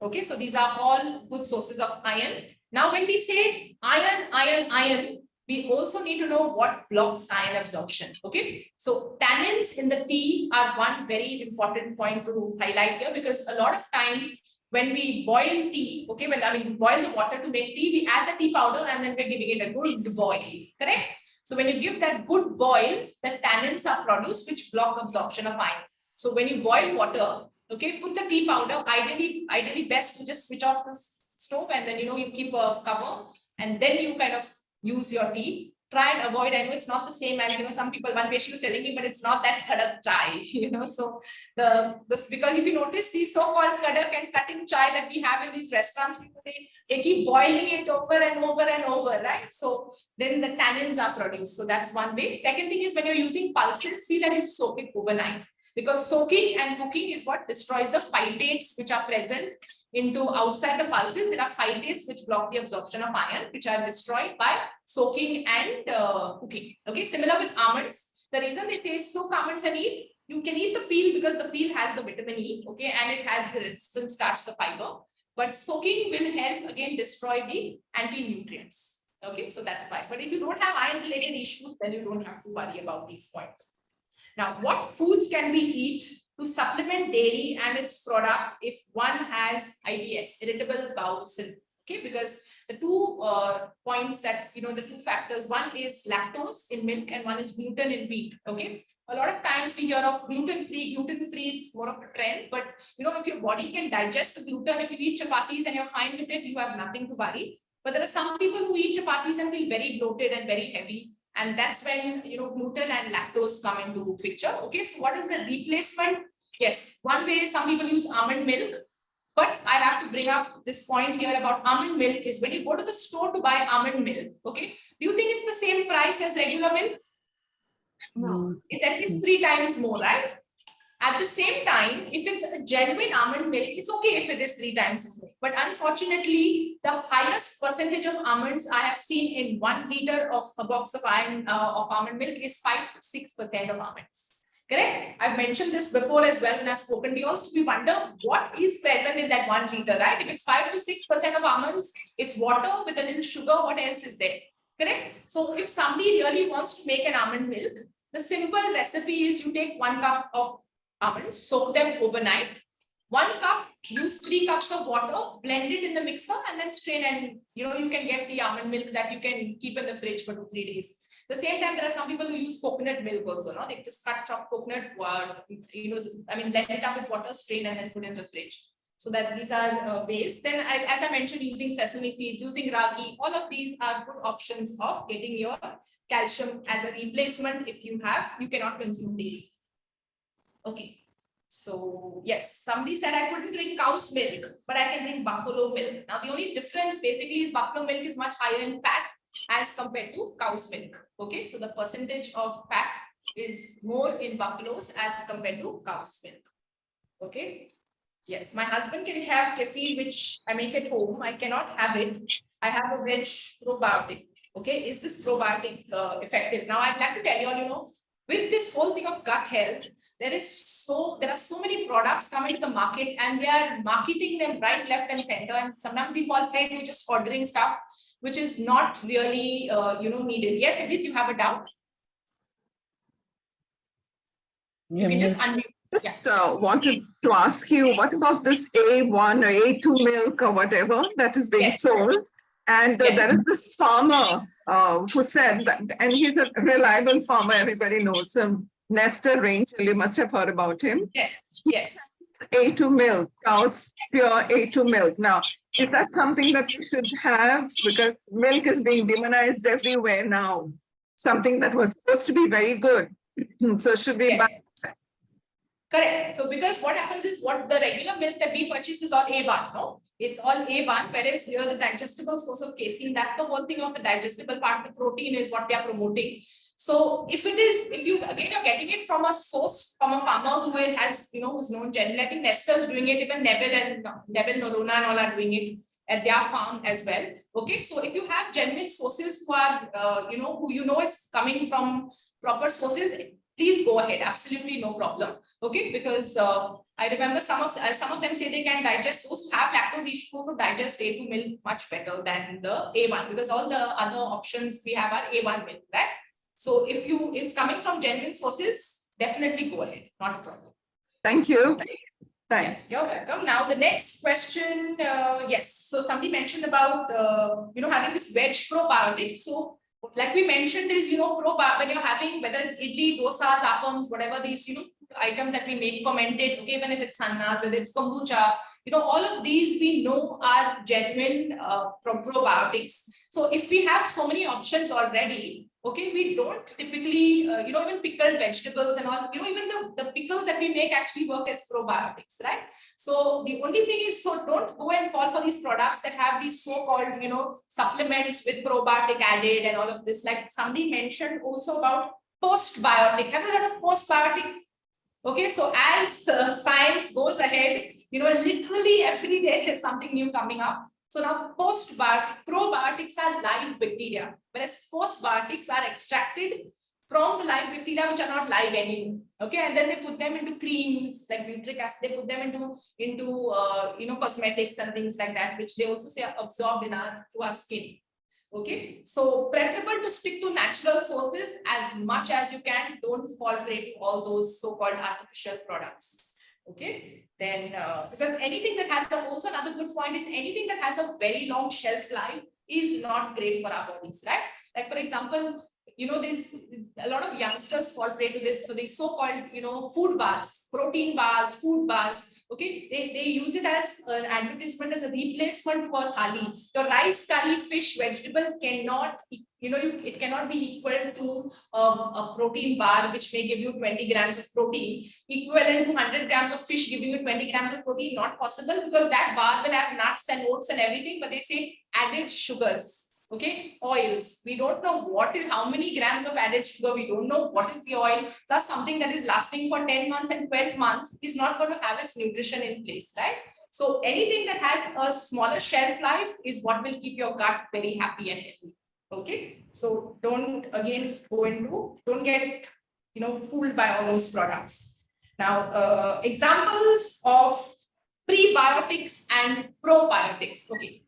Okay, so these are all good sources of iron. Now, when we say iron, we also need to know what blocks iron absorption. Okay, so tannins in the tea are one very important point to highlight here, because a lot of time when we boil tea, okay, boil the water to make tea, we add the tea powder and then we're giving it a good boil, correct? So when you give that good boil, the tannins are produced which block absorption of iron. So when you boil water, okay, put the tea powder, ideally best to just switch off the stove and then you keep a cover and then you kind of use your tea. Try and avoid, I know it's not the same as some people, one patient was telling me, but it's not that kadak chai, so because if you notice these so-called kadak and cutting chai that we have in these restaurants, people they keep boiling it over and over and over, right? So then the tannins are produced. So that's one way. Second thing is when you're using pulses, see that you soak it overnight, because soaking and cooking is what destroys the phytates which are present into outside the pulses. There are phytates which block the absorption of iron, which are destroyed by soaking and cooking. Okay, similar with almonds. The reason they say soak almonds and eat, you can eat the peel because the peel has the vitamin E, okay, and it has the resistant starch, the fiber. But soaking will help again destroy the anti-nutrients. Okay, so that's why. But if you don't have iron related issues, then you don't have to worry about these points. Now, what foods can we eat to supplement dairy and its product if one has IBS, irritable bowel syndrome? Okay, because the two points that, the two factors, one is lactose in milk and one is gluten in wheat. Okay, a lot of times we hear of gluten-free, it's more of a trend, but if your body can digest the gluten, if you eat chapatis and you're fine with it, you have nothing to worry. But there are some people who eat chapatis and feel very bloated and very heavy. And that's when, gluten and lactose come into picture. Okay, so what is the replacement? Yes, one way some people use almond milk, but I have to bring up this point here about almond milk is when you go to the store to buy almond milk, okay, do you think it's the same price as regular milk? No. It's at least 3 times more, right? At the same time, if it's a genuine almond milk, it's okay if it is 3 times milk. But unfortunately, the highest percentage of almonds I have seen in 1 liter of a box of almond milk is 5 to 6% of almonds. Correct? I've mentioned this before as well when I've spoken to you all. So we wonder what is present in that 1 liter, right? If it's 5 to 6% of almonds, it's water with a little sugar. What else is there? Correct? So if somebody really wants to make an almond milk, the simple recipe is you take 1 cup of almonds, soak them overnight. 1 cup, use 3 cups of water, blend it in the mixer and then strain, and you can get the almond milk that you can keep in the fridge for 2-3 days. The same time, there are some people who use coconut milk also. No, they just chop coconut, blend it up with water, strain, and then put in the fridge. So that these are ways. Then, as I mentioned, using sesame seeds, using ragi, all of these are good options of getting your calcium as a replacement. If you cannot consume daily. Okay. So yes, somebody said I couldn't drink cow's milk, but I can drink buffalo milk. Now the only difference basically is buffalo milk is much higher in fat as compared to cow's milk. Okay, so the percentage of fat is more in buffaloes as compared to cow's milk. Okay. Yes, my husband can have kefir, which I make at home. I cannot have it. I have a veg probiotic. Okay, is this probiotic effective? Now I'd like to tell you all, with this whole thing of gut health, there are so many products coming to the market and they are marketing them right, left, and center. And sometimes we fall prey to just ordering stuff which is not really needed. Yes, Edith, you have a doubt? You can just unmute. Just wanted to ask you, what about this A1 or A2 milk or whatever that is being sold? And there is this farmer who said that, and he's a reliable farmer, everybody knows him, Nestor Rangel, you must have heard about him. Yes. A2 milk, cow's pure A2 milk. Now, is that something that we should have? Because milk is being demonized everywhere now. Something that was supposed to be very good. So should we buy? Correct. So because what happens is, what the regular milk that we purchase is all A1, no? It's all A1, whereas here the digestible source of casein, that's the whole thing of the digestible part, the protein is what they are promoting. So if you're getting it from a source, from a farmer who has, who's known generally, I think Nestor's doing it, even Neville Norona and all are doing it at their farm as well. Okay, so if you have genuine sources who are, it's coming from proper sources, please go ahead, absolutely no problem. Okay, because I remember some of them say they can digest, those who have lactose issues also digest A2 milk much better than the A1, because all the other options we have are A1 milk, right? So if it's coming from genuine sources, definitely go ahead, not a problem. Thank you. Thanks. Yes, you're welcome. Now the next question, yes. So somebody mentioned about having this veg probiotic. So like we mentioned is, when you're having, whether it's idli, dosas, appams, whatever these, items that we make fermented, okay, even if it's sannas, whether it's kombucha, all of these we know are genuine probiotics. So if we have so many options already, okay, we don't typically, even pickled vegetables and all, even the pickles that we make actually work as probiotics, right? So the only thing is, so don't go and fall for these products that have these so-called, supplements with probiotic added and all of this. Like somebody mentioned also about postbiotic. Have you heard of postbiotic? Okay, so as science goes ahead, literally every day there's something new coming up. So now probiotics are live bacteria, whereas postbiotics are extracted from the live bacteria which are not live anymore. Okay, and then they put them into creams like butyric acid. They put them into cosmetics and things like that, which they also say are absorbed through our skin. Okay, so preferable to stick to natural sources as much as you can. Don't fall prey to all those so-called artificial products. Okay, then because anything that has also another good point is anything that has a very long shelf life is not great for our bodies, right? Like for example, there's a lot of youngsters fall prey to this. So these so-called, food bars, protein bars, food bars. Okay, they use it as an advertisement, as a replacement for thali. Your rice, curry, fish, vegetable cannot, it cannot be equal to a protein bar, which may give you 20 grams of protein, equivalent to 100 grams of fish giving you 20 grams of protein. Not possible, because that bar will have nuts and oats and everything, but they say added sugars. Okay, oils. We don't know how many grams of added sugar. We don't know what is the oil. Plus something that is lasting for 10 months and 12 months is not going to have its nutrition in place, right? So anything that has a smaller shelf life is what will keep your gut very happy and healthy. Okay, so don't get fooled by all those products. Now, examples of prebiotics and probiotics. Okay,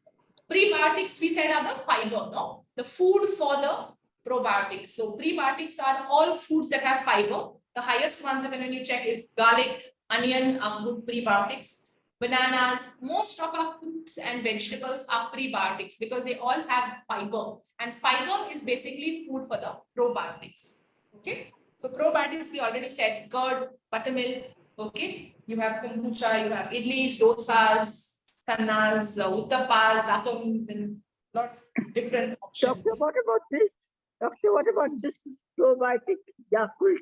prebiotics we said are the fiber, no? The food for the probiotics. So prebiotics are all foods that have fiber. The highest ones when you check is garlic, onion are good prebiotics. Bananas, most of our fruits and vegetables are prebiotics because they all have fiber. And fiber is basically food for the probiotics. Okay. So probiotics, we already said curd, buttermilk. Okay. You have kombucha, you have idlis, dosas, sannas, utappas, appams, and lot of different options. Doctor, what about this? Doctor, what about this probiotic Yakult?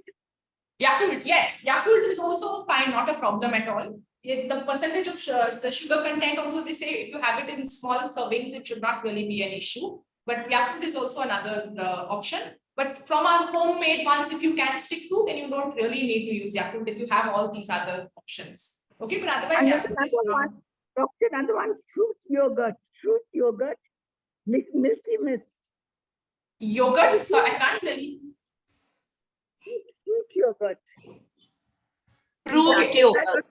Yakult, yes, Yakult is also fine, not a problem at all. The percentage of the sugar content also, they say if you have it in small servings, it should not really be an issue. But Yakult is also another option. But from our homemade ones, if you can stick to, then you don't really need to use Yakult if you have all these other options. Okay, but otherwise, And Yakult is Doctor, another one, fruit yogurt, milky mist. yogurt. So I can't really. Fruit yogurt. Fruit yogurt.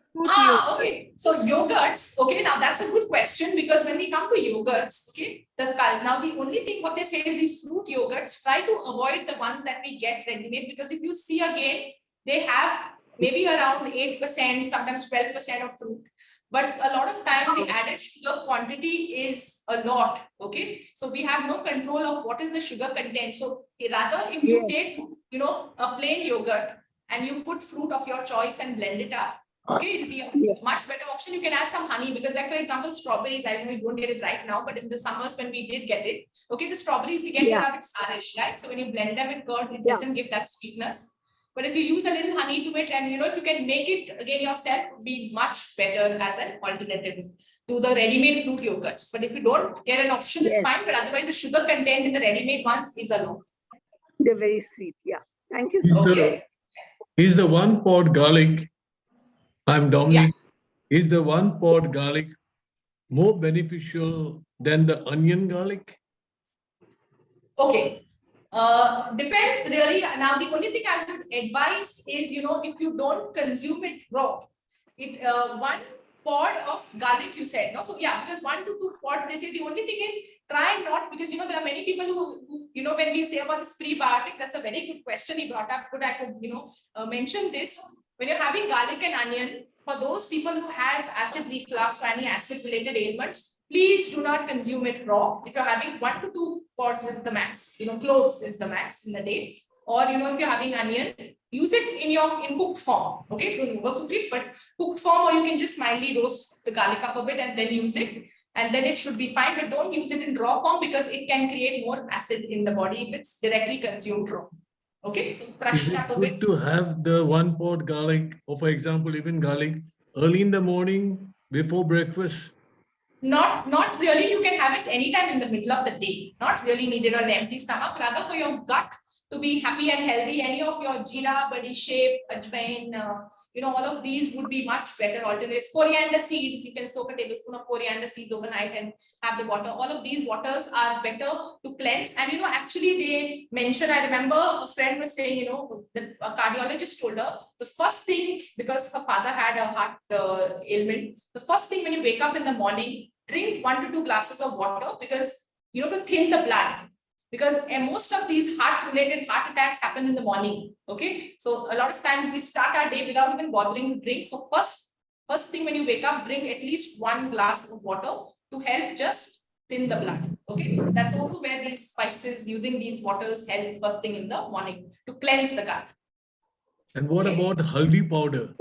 Okay. So yogurts, okay, now that's a good question because when we come to yogurts, okay, now the only thing what they say is these fruit yogurts, try to avoid the ones that we get ready-made because if you see again, they have maybe around 8%, sometimes 12% of fruit. But a lot of time the added sugar quantity is a lot, okay? So we have no control of what is the sugar content. So rather if you take, a plain yogurt and you put fruit of your choice and blend it up, okay, it'll be a much better option. You can add some honey because like for example, strawberries, I know we don't get it right now, but in the summers when we did get it, okay, the strawberries we get here have its sourish, right? So when you blend them with curd, it doesn't give that sweetness. But if you use a little honey to it and if you can make it again yourself, it would be much better as an alternative to the ready-made fruit yogurts. But if you don't get an option, it's fine. But otherwise, the sugar content in the ready-made ones is a lot. They're very sweet. Yeah. Thank you so much. Okay. Is the one pot garlic, I'm Dominic, is the one pot garlic more beneficial than the onion garlic? Okay. Depends really. Now, the only thing I would advise is, if you don't consume it raw, one pod of garlic, you said, no? So yeah, because 1 to 2 pods, they say the only thing is try not, because, there are many people who when we say about this prebiotic, that's a very good question he brought up. Could I mention this? When you're having garlic and onion, for those people who have acid reflux or any acid related ailments, please do not consume it raw. If you're having 1 to 2 pods is the max, cloves is the max in the day. Or, if you're having onion, use it in cooked form. Okay, don't overcook it, but cooked form, or you can just mildly roast the garlic up a bit and then use it. And then it should be fine, but don't use it in raw form because it can create more acid in the body if it's directly consumed raw. Okay, so crush it up a bit. To have the one pot garlic, or for example, even garlic, early in the morning before breakfast? Not really. You can have it anytime in the middle of the day. Not really needed on an empty stomach. Rather for your gut to be happy and healthy. Any of your jeera, badi shape, ajwain, all of these would be much better alternatives. Coriander seeds, you can soak a tablespoon of coriander seeds overnight and have the water. All of these waters are better to cleanse. And actually they mentioned, I remember a friend was saying, a cardiologist told her the first thing, because her father had a heart ailment, the first thing when you wake up in the morning, drink 1 to 2 glasses of water because to thin the blood. Because most of these heart-related heart attacks happen in the morning. Okay, so a lot of times we start our day without even bothering to drink. So first thing when you wake up, drink at least 1 glass of water to help just thin the blood. Okay, that's also where these spices, using these waters, help first thing in the morning to cleanse the gut. And what about haldi powder?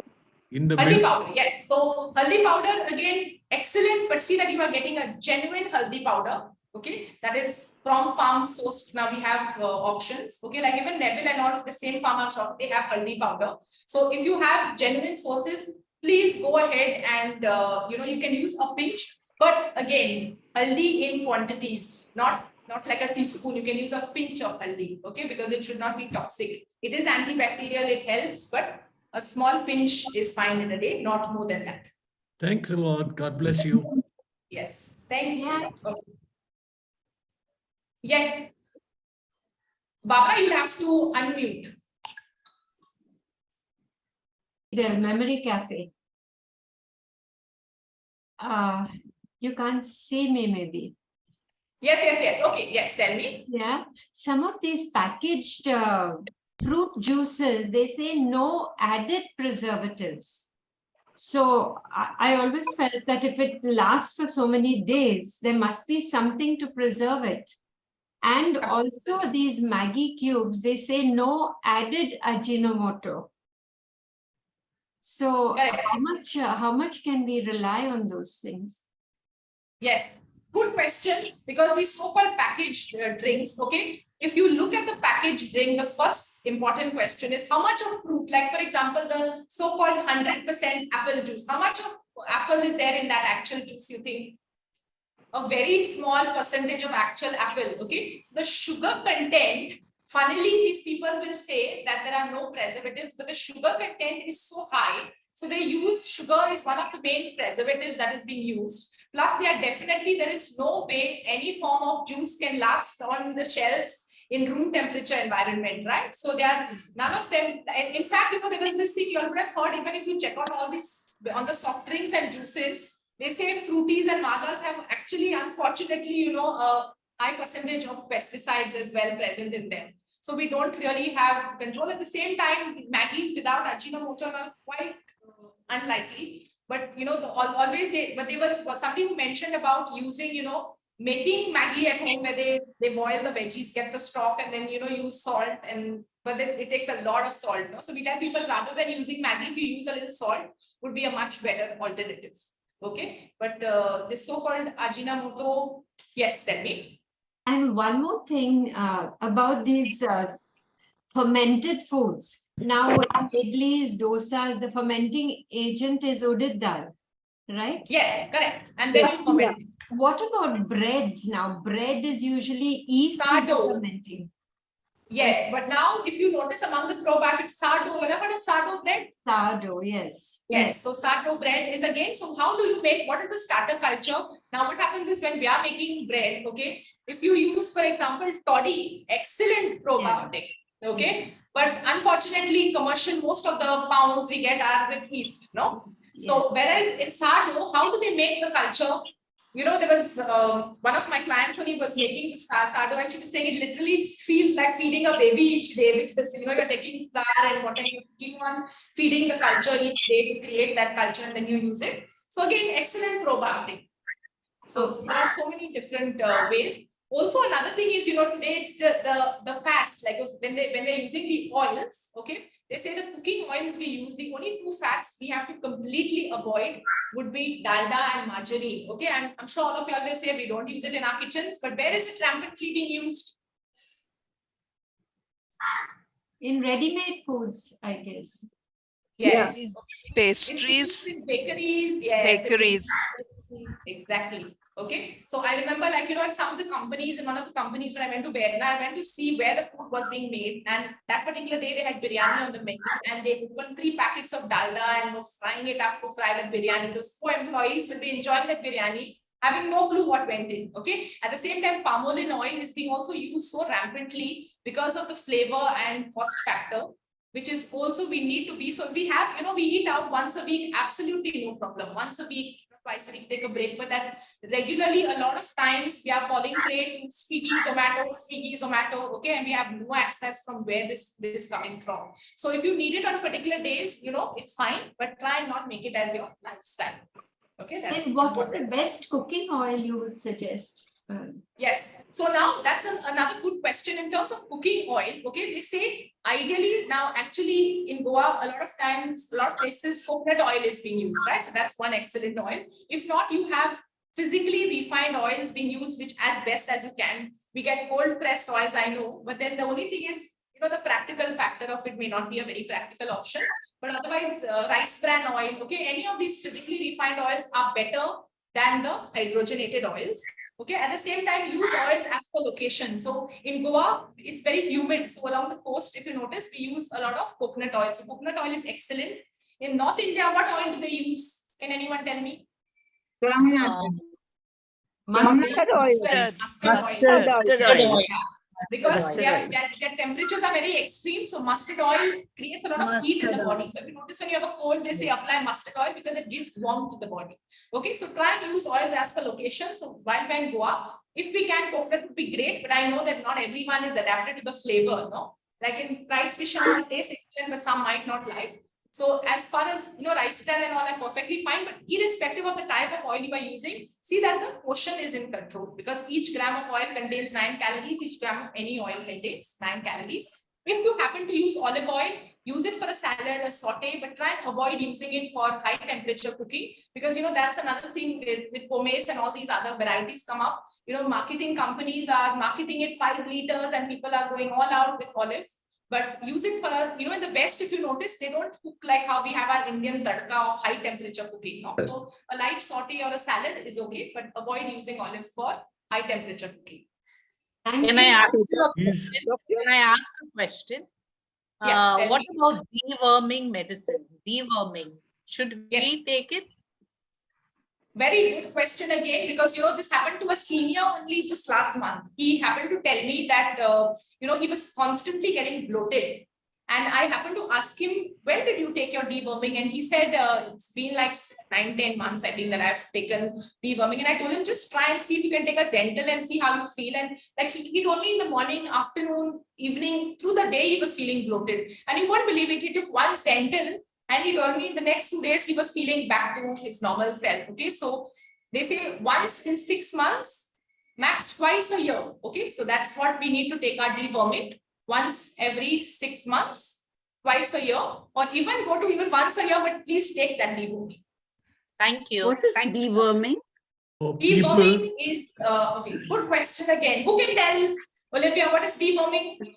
Haldi powder, yes. So haldi powder, again, excellent, but see that you are getting a genuine haldi powder. Okay, that is from farm sourced. Now we have options. Okay, like even Neville and all of the same farmer shop, they have haldi powder. So if you have genuine sources, please go ahead and you can use a pinch. But again, haldi in quantities, not not like a teaspoon. You can use a pinch of haldi, okay, because it should not be toxic. It is antibacterial, it helps, but a small pinch is fine in a day, not more than that. Thanks a lot. God bless you. Yes, thank Yeah. you. Okay. Yes, Baba, you'll have to unmute. The memory cafe. You can't see me maybe. Yes. Okay, yes, tell me. Yeah, some of these packaged fruit juices, they say no added preservatives. So I always felt that if it lasts for so many days, there must be something to preserve it. And also these Maggi cubes, they say no added Ajinomoto. So Correct. how much can we rely on those things? Yes, good question, because these so-called packaged drinks, okay, if you look at the packaged drink, the first important question is how much of fruit, like for example, the so-called 100% apple juice, how much of apple is there in that actual juice, you think? A very small percentage of actual apple, okay? So the sugar content, funnily, these people will say that there are no preservatives, but the sugar content is so high. So they use sugar is one of the main preservatives that is being used. Plus, there is no way any form of juice can last on the shelves in room temperature environment, right? So they are none of them. In fact, there was this thing you all would have heard, even if you check out all these on the soft drinks and juices, they say fruities and mazas have actually, unfortunately, a high percentage of pesticides as well present in them. So we don't really have control. At the same time, Maggies without Ajinomoto are quite unlikely. But always but there was somebody who mentioned about using, making Maggi at home where they boil the veggies, get the stock, and then use salt, but then it takes a lot of salt. No? So we tell people rather than using Maggi, if you use a little salt, would be a much better alternative. Okay, but this so-called Ajinomoto, yes, tell me. And one more thing about these fermented foods. Now, idlis, dosas, the fermenting agent is udit dal, right? Yes, correct. And then you ferment it. What about breads now? Bread is usually yeast fermenting. Yes, but now if you notice among the probiotics, sourdough, you have heard of sourdough bread? Sourdough, yes. Yes, so sourdough bread is again, so how do you make, what is the starter culture? Now what happens is when we are making bread, okay, if you use, for example, toddy, excellent probiotic, okay, but unfortunately commercial, most of the pounds we get are with yeast, no? So whereas in sourdough, how do they make the culture? There was one of my clients when he was making the sourdough, and she was saying it literally feels like feeding a baby each day, because you're taking flour and water, you keep on feeding the culture each day to create that culture, and then you use it. So again, excellent probiotic. So there are so many different ways. Also, another thing is, today it's the fats, like when we're using the oils, okay, they say the cooking oils we use, the only two fats we have to completely avoid would be dalda and margarine, okay, and I'm sure all of y'all will say we don't use it in our kitchens, but where is it rampantly being used? In ready-made foods, I guess. Yes. Yeah. Pastries. In bakeries, yes. Bakeries. Exactly. Okay. So I remember, in some of the companies, in one of the companies when I went to Vietnam, I went to see where the food was being made. And that particular day they had biryani on the menu, and they opened 3 packets of dalda and were frying it up to fry with biryani. Those 4 employees will be enjoying that biryani, having no clue what went in. Okay. At the same time, palm oil is being also used so rampantly because of the flavor and cost factor, which is also we need to be. So we have, we eat out once a week, absolutely no problem. Once a week, twice a week, take a break. But that regularly, a lot of times we are falling prey to Swiggy, Zomato, okay, and we have no access from where this is coming from. So if you need it on particular days, it's fine, but try and not make it as your lifestyle. Okay. That's and what is the best cooking oil you would suggest? Yes. So now that's another good question in terms of cooking oil. Okay, they say ideally now actually in Goa, a lot of times, a lot of places, coconut oil is being used, right? So that's one excellent oil. If not, you have physically refined oils being used, which as best as you can. We get cold pressed oils, I know, but then the only thing is, the practical factor of it may not be a very practical option. But otherwise, rice bran oil, okay, any of these physically refined oils are better than the hydrogenated oils. Okay, at the same time, use oils as per location. So in Goa, it's very humid. So along the coast, if you notice, we use a lot of coconut oil. So coconut oil is excellent. In North India, what oil do they use? Can anyone tell me? Mustard oil. Mustard oil. Mustard Mustard oil. oil. Because Mustard oil. their temperatures are very extreme. So mustard oil creates a lot of heat in the Mustard body. oil. So if you notice when you have a cold, they say apply mustard oil because it gives warmth to the body. Okay, so try and use oils as per location. So while we're in Goa, if we can, coconut would be great, but I know that not everyone is adapted to the flavor, no? Like in fried fish and all, it tastes excellent, but some might not like. So as far as rice bran and all are perfectly fine, but irrespective of the type of oil you are using, see that the portion is in control because each gram of oil contains 9 calories. Each gram of any oil contains 9 calories. If you happen to use olive oil, use it for a salad, a saute, but try and avoid using it for high temperature cooking because that's another thing with pomace and all these other varieties come up. Marketing companies are marketing it 5 liters and people are going all out with olive. But use it for in the West, if you notice, they don't cook like how we have our Indian tadka of high temperature cooking. No? So a light saute or a salad is okay, but avoid using olive for high temperature cooking. Can I ask you a Is question? Can I ask a question? Yeah, tell What me. about deworming medicine? Deworming. Should Yes. we take it? Very good question again, because this happened to a senior only just last month. He happened to tell me that he was constantly getting bloated, and I happened to ask him, when did you take your deworming? And he said it's been like 9-10 months, I think, that I've taken deworming. And I told him, just try and see if you can take a Zental and see how you feel. And like he told me in the morning, afternoon, evening, through the day he was feeling bloated, and you won't believe it, he took one Zental. And he told me in the next 2 days, he was feeling back to his normal self. Okay, so they say once in 6 months, max twice a year. Okay, so that's what we need to take our deworming, once every 6 months, twice a year, or even go to even once a year, but please take that deworming. Thank you. What is Thank you. deworming? for people, Deworming is, okay, good question again. Who can tell, Olivia, what is deworming?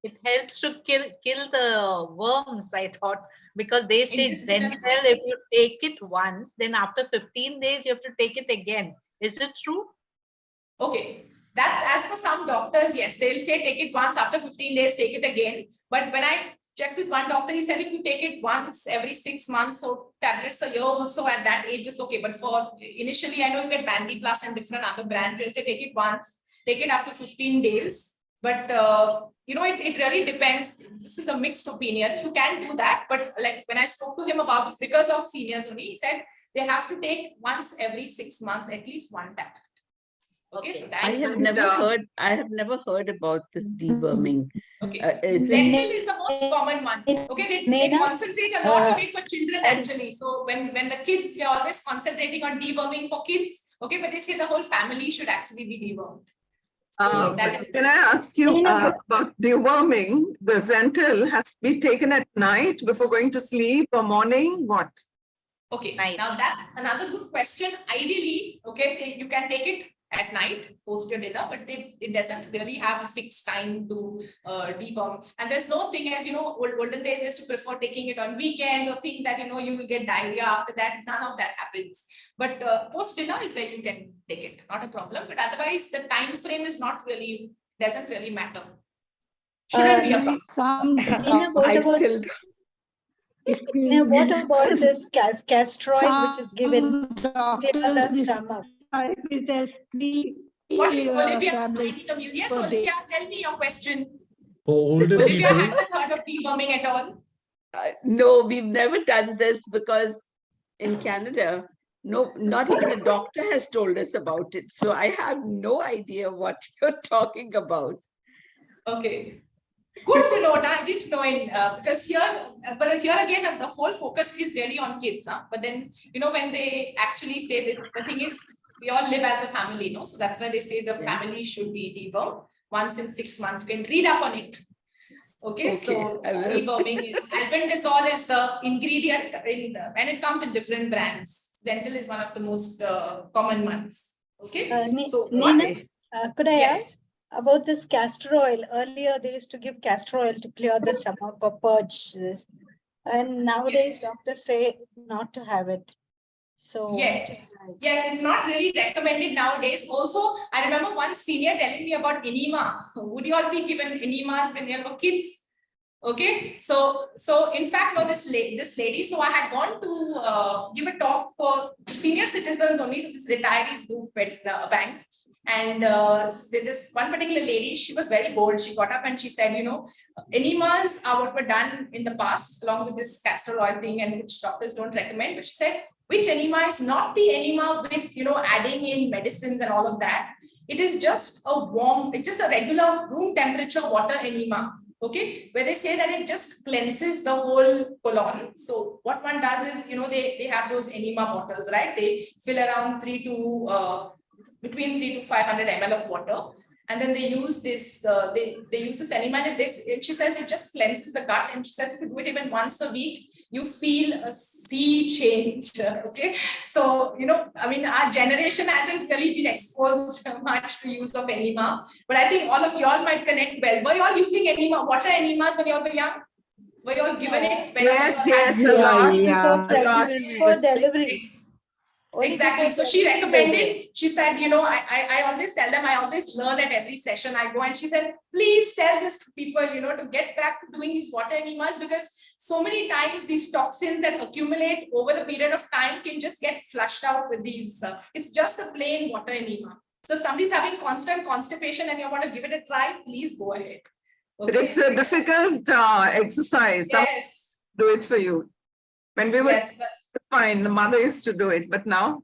It helps to kill the worms, I thought, because they say Intestinal Zental, if you take it once, then after 15 days, you have to take it again. Is it true? Okay, that's as per some doctors, yes, they'll say take it once, after 15 days, take it again. But when I checked with one doctor, he said if you take it once every 6 months, so tablets a year also at that age is okay. But for initially, I know you get Bandy Plus and different other brands, they'll say take it once, take it after 15 days. But it really depends. This is a mixed opinion. You can do that, but like when I spoke to him about this, because of seniors only, he said they have to take once every 6 months, at least one tablet. Okay, so that I is have never heard about this deworming. okay. Is Zental is the most common one. Okay, they concentrate a lot on it for children actually. So when the kids, we are always concentrating on deworming for kids. Okay, but they say the whole family should actually be dewormed. So Can I ask you about deworming? The Zental has to be taken at night before going to sleep or morning? What? Okay, Nice. now that's another good question. Ideally, okay, you can take it at night post your dinner, but it doesn't really have a fixed time to deworm. And there's no thing, as olden days used to prefer taking it on weekends or think that you will get diarrhea after that. None of that happens. But post dinner is where you can take it, not a problem. But otherwise, the time frame is doesn't really matter. Shouldn't be a problem. What about this castor oil which is given to clear the stomach? What is Olivia? Yes, Olivia, tell me your question. for older Olivia people, hasn't heard of deworming at all. no, we've never done this because in Canada, no, not even a doctor has told us about it. So I have no idea what you're talking about. Okay. Good to know. I didn't know because but here again, the whole focus is really on kids. Huh? But then, when they actually say that the thing is, we all live as a family, no? So that's why they say the family should be dewormed once in 6 months. You can read up on it. Okay. So deworming is albendazole is the ingredient and it comes in different brands. Zental is one of the most common ones. Okay. So Nina, could I yes. ask about this castor oil? Earlier, they used to give castor oil to clear the stomach or purge this. And nowadays, doctors say not to have it. So Yes. Yes, it's not really recommended nowadays. Also, I remember one senior telling me about enema. Would you all be given enemas when you were kids? Okay, so in fact, no, this lady. So I had gone to give a talk for senior citizens only to this retirees group at bank, and this one particular lady, she was very bold. She got up and she said, you know, enemas are what were done in the past, along with this castor oil thing, and which doctors don't recommend. But she said, which enema is not the enema with, you know, adding in medicines and all of that. It is just a warm, it's just a regular room temperature water enema. Okay, where they say that it just cleanses the whole colon. So what one does is, you know, they have those enema bottles, right? They fill around between 3 to 500 ml of water, and then they use this they use this enema, and she says it just cleanses the gut, and she says if you do it even once a week, you feel a sea change. Okay, so you know, I mean, our generation hasn't really been exposed much to use of enema, but I think all of y'all might connect well. Were you all using enema, water enemas when you all were young? Were you all given it? Yes, yes, a lot. For delivery. Exactly. So she recommended, she said, you know, I always tell them, I always learn at every session I go, and she said, please tell this to people, you know, to get back to doing these water enemas, because so many times these toxins that accumulate over the period of time can just get flushed out with these. It's just a plain water enema. So if somebody's having constant constipation and you want to give it a try, please go ahead. Okay. But it's a difficult exercise. Yes. Do it for you. When we were yes, fine, the mother used to do it, but now?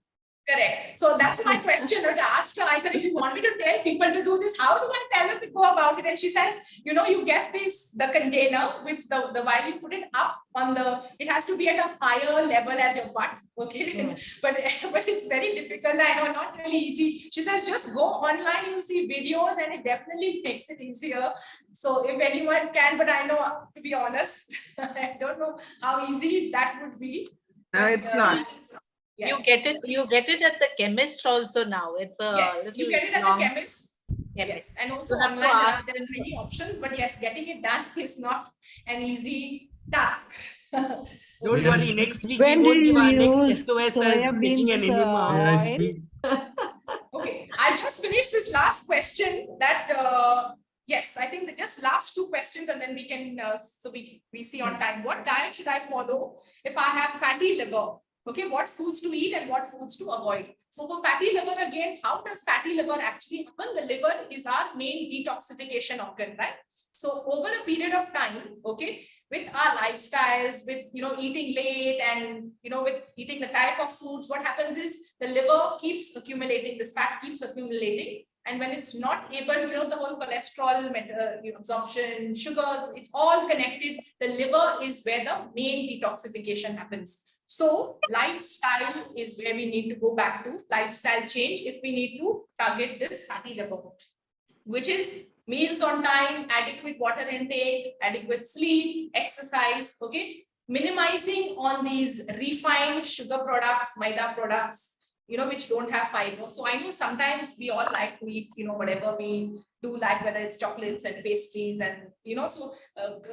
Correct. So that's my question. I asked her, I said, if you want me to tell people to do this, how do I tell them to go about it? And she says, you know, you get the container with the while you put it up on it has to be at a higher level as your butt. Okay. But it's very difficult. I know, not really easy. She says, just go online, you'll see videos, and it definitely makes it easier. So if anyone can, but I know, to be honest, I don't know how easy that would be. No, it's not. Yes. You get it at the chemist also now. It's a yes, little you get it at the chemist. Yes, and also online there are many options, but yes, getting it done is not an easy task. Don't worry, next week we won't give our next SOS as making an enema. Okay, I'll just finish this last question that yes, I think just last two questions, and then we can so we see on time. What diet should I follow if I have fatty liver? Okay, what foods to eat and what foods to avoid. So for fatty liver, again, how does fatty liver actually happen? The liver is our main detoxification organ, right? So over a period of time, okay, with our lifestyles, with, you know, eating late and, you know, with eating the type of foods, what happens is the liver keeps accumulating, this fat keeps accumulating. And when it's not able, you know, the whole cholesterol, absorption, sugars, it's all connected. The liver is where the main detoxification happens. So lifestyle is where we need to go back to, lifestyle change, if we need to target this fatty liver, which is meals on time, adequate water intake, adequate sleep, exercise, okay? Minimizing on these refined sugar products, maida products, you know, which don't have fiber. So I know sometimes we all like to eat, you know, whatever we do, like whether it's chocolates and pastries and, you know, so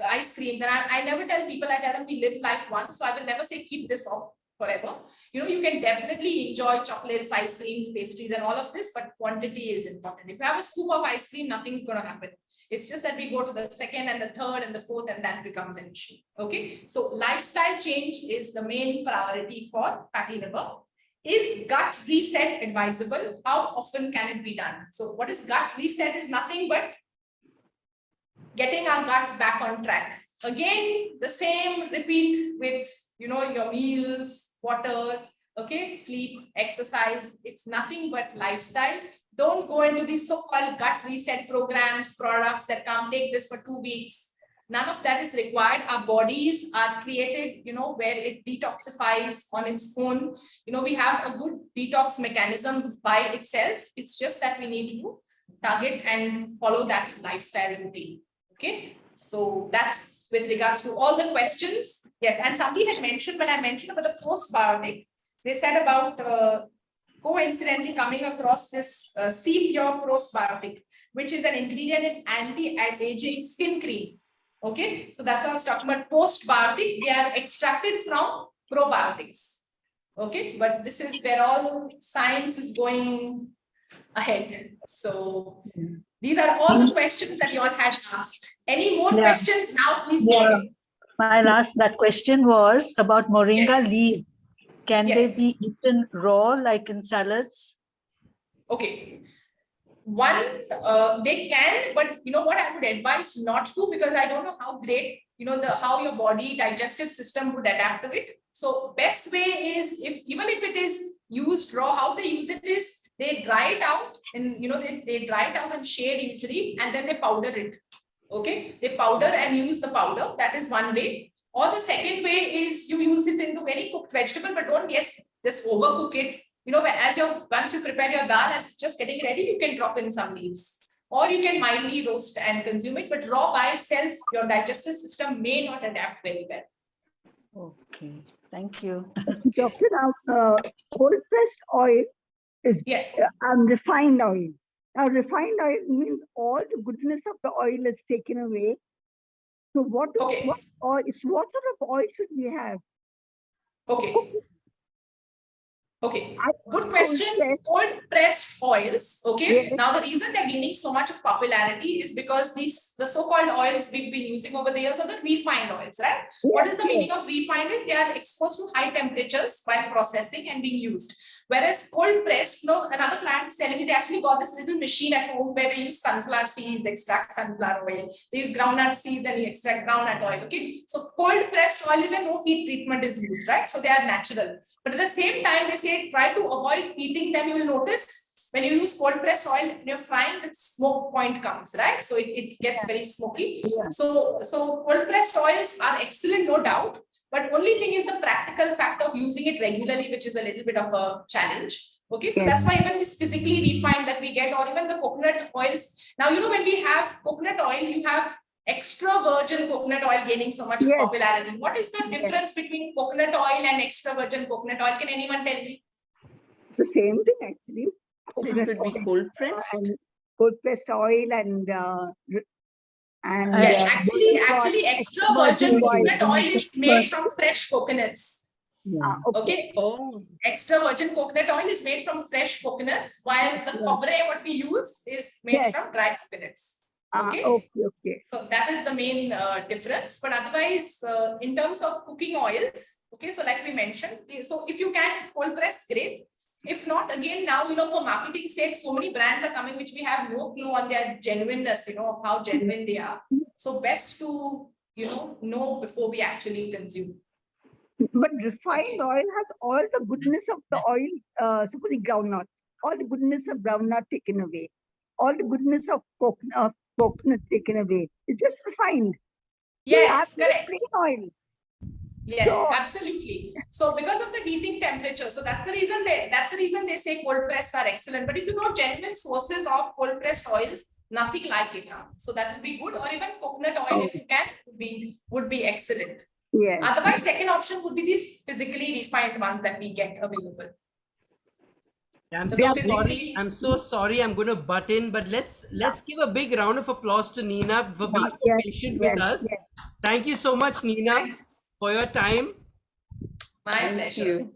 ice creams. And I never tell people, I tell them we live life once. So I will never say keep this off forever. You know, you can definitely enjoy chocolates, ice creams, pastries, and all of this, but quantity is important. If you have a scoop of ice cream, nothing's going to happen. It's just that we go to the second and the third and the fourth, and that becomes an issue. Okay. So lifestyle change is the main priority for fatty liver. Is gut reset advisable? How often can it be done? So what is gut reset is nothing but getting our gut back on track. Again, the same repeat with, you know, your meals, water, okay, sleep, exercise. It's nothing but lifestyle. Don't go into these so-called gut reset programs, products that come, take this for 2 weeks. None of that is required. Our bodies are created, you know, where it detoxifies on its own. You know, we have a good detox mechanism by itself. It's just that we need to target and follow that lifestyle routine. Okay, so that's with regards to all the questions. Yes, and somebody had mentioned, when I mentioned about the postbiotic, they said about coincidentally coming across this sea pure postbiotic, which is an ingredient in anti-aging skin cream. Okay, so that's what I was talking about. Postbiotic, they are extracted from probiotics. Okay, but this is where all science is going ahead. So these are all the questions that you all had asked. Any more Yeah. questions now? Please go Yeah. ahead. My that question was about moringa Yes. leaves. Can Yes. they be eaten raw, like in salads? Okay. One, they can, but you know what, I would advise not to, because I don't know how great, you know, how your body digestive system would adapt to it. So best way is, if even if it is used raw, how they use it is they dry it out, and you know, they dry it out in shade usually, and then they powder it. Okay, they powder and use the powder. That is one way. Or the second way is you use it into any cooked vegetable, but don't just overcook it. You know, once you prepare your dal, as it's just getting ready, you can drop in some leaves, or you can mildly roast and consume it. But raw by itself, your digestive system may not adapt very well. Okay, thank you. Doctor, now cold pressed oil is Yes. refined oil. Now, refined oil means all the goodness of the oil is taken away. So, what sort of oil should we have? Okay. Okay, good Cold question. pressed. Cold pressed oils. Okay, Yes. now the reason they're gaining so much of popularity is because the so-called oils we've been using over the years are the refined oils, right? What is the meaning of refined? Is they are exposed to high temperatures while processing and being used. Whereas cold pressed, another client is telling me they actually got this little machine at home where they use sunflower seeds, extract sunflower oil. They use groundnut seeds and extract groundnut oil. Okay, so cold pressed oil is where no heat treatment is used, right? So they are natural. But at the same time, they say try to avoid heating them. You will notice when you use cold pressed oil, when you're frying, the smoke point comes, right? So it gets very smoky. Yeah. So cold pressed oils are excellent, no doubt. But only thing is the practical fact of using it regularly, which is a little bit of a challenge. Okay, so that's why even this physically refined that we get, or even the coconut oils. Now, you know, when we have coconut oil, you have extra virgin coconut oil gaining so much popularity. What is the difference between coconut oil and extra virgin coconut oil? Can anyone tell me? It's the same thing actually. So it would be cold pressed? And cold pressed oil and yes, actually, extra virgin coconut oil is made from fresh coconuts. Okay. Oh. Extra virgin coconut oil is made from fresh coconuts, while the cobre what we use is made from dry coconuts. Okay. Okay. So that is the main difference. But otherwise, in terms of cooking oils, okay, so like we mentioned, so if you can cold press, great. If not, again, now, you know, for marketing sake, so many brands are coming which we have no clue on their genuineness, you know, of how genuine they are. So best to, you know before we actually consume. But refined oil has all the goodness of the oil, suppose groundnut, all the goodness of groundnut taken away, all the goodness of coconut taken away. It's just refined. Yes, correct. Plain oil. Yes, absolutely. So because of the heating temperature, so that's the reason they say cold pressed are excellent. But if you know genuine sources of cold pressed oils, nothing like it. So that would be good. Or even coconut oil, if you can, would be excellent. Yes. Otherwise, second option would be these physically refined ones that we get available. I'm so sorry. I'm going to butt in, but let's give a big round of applause to Nina for being so patient with us. Thank you so much, Nina, for your time. My pleasure.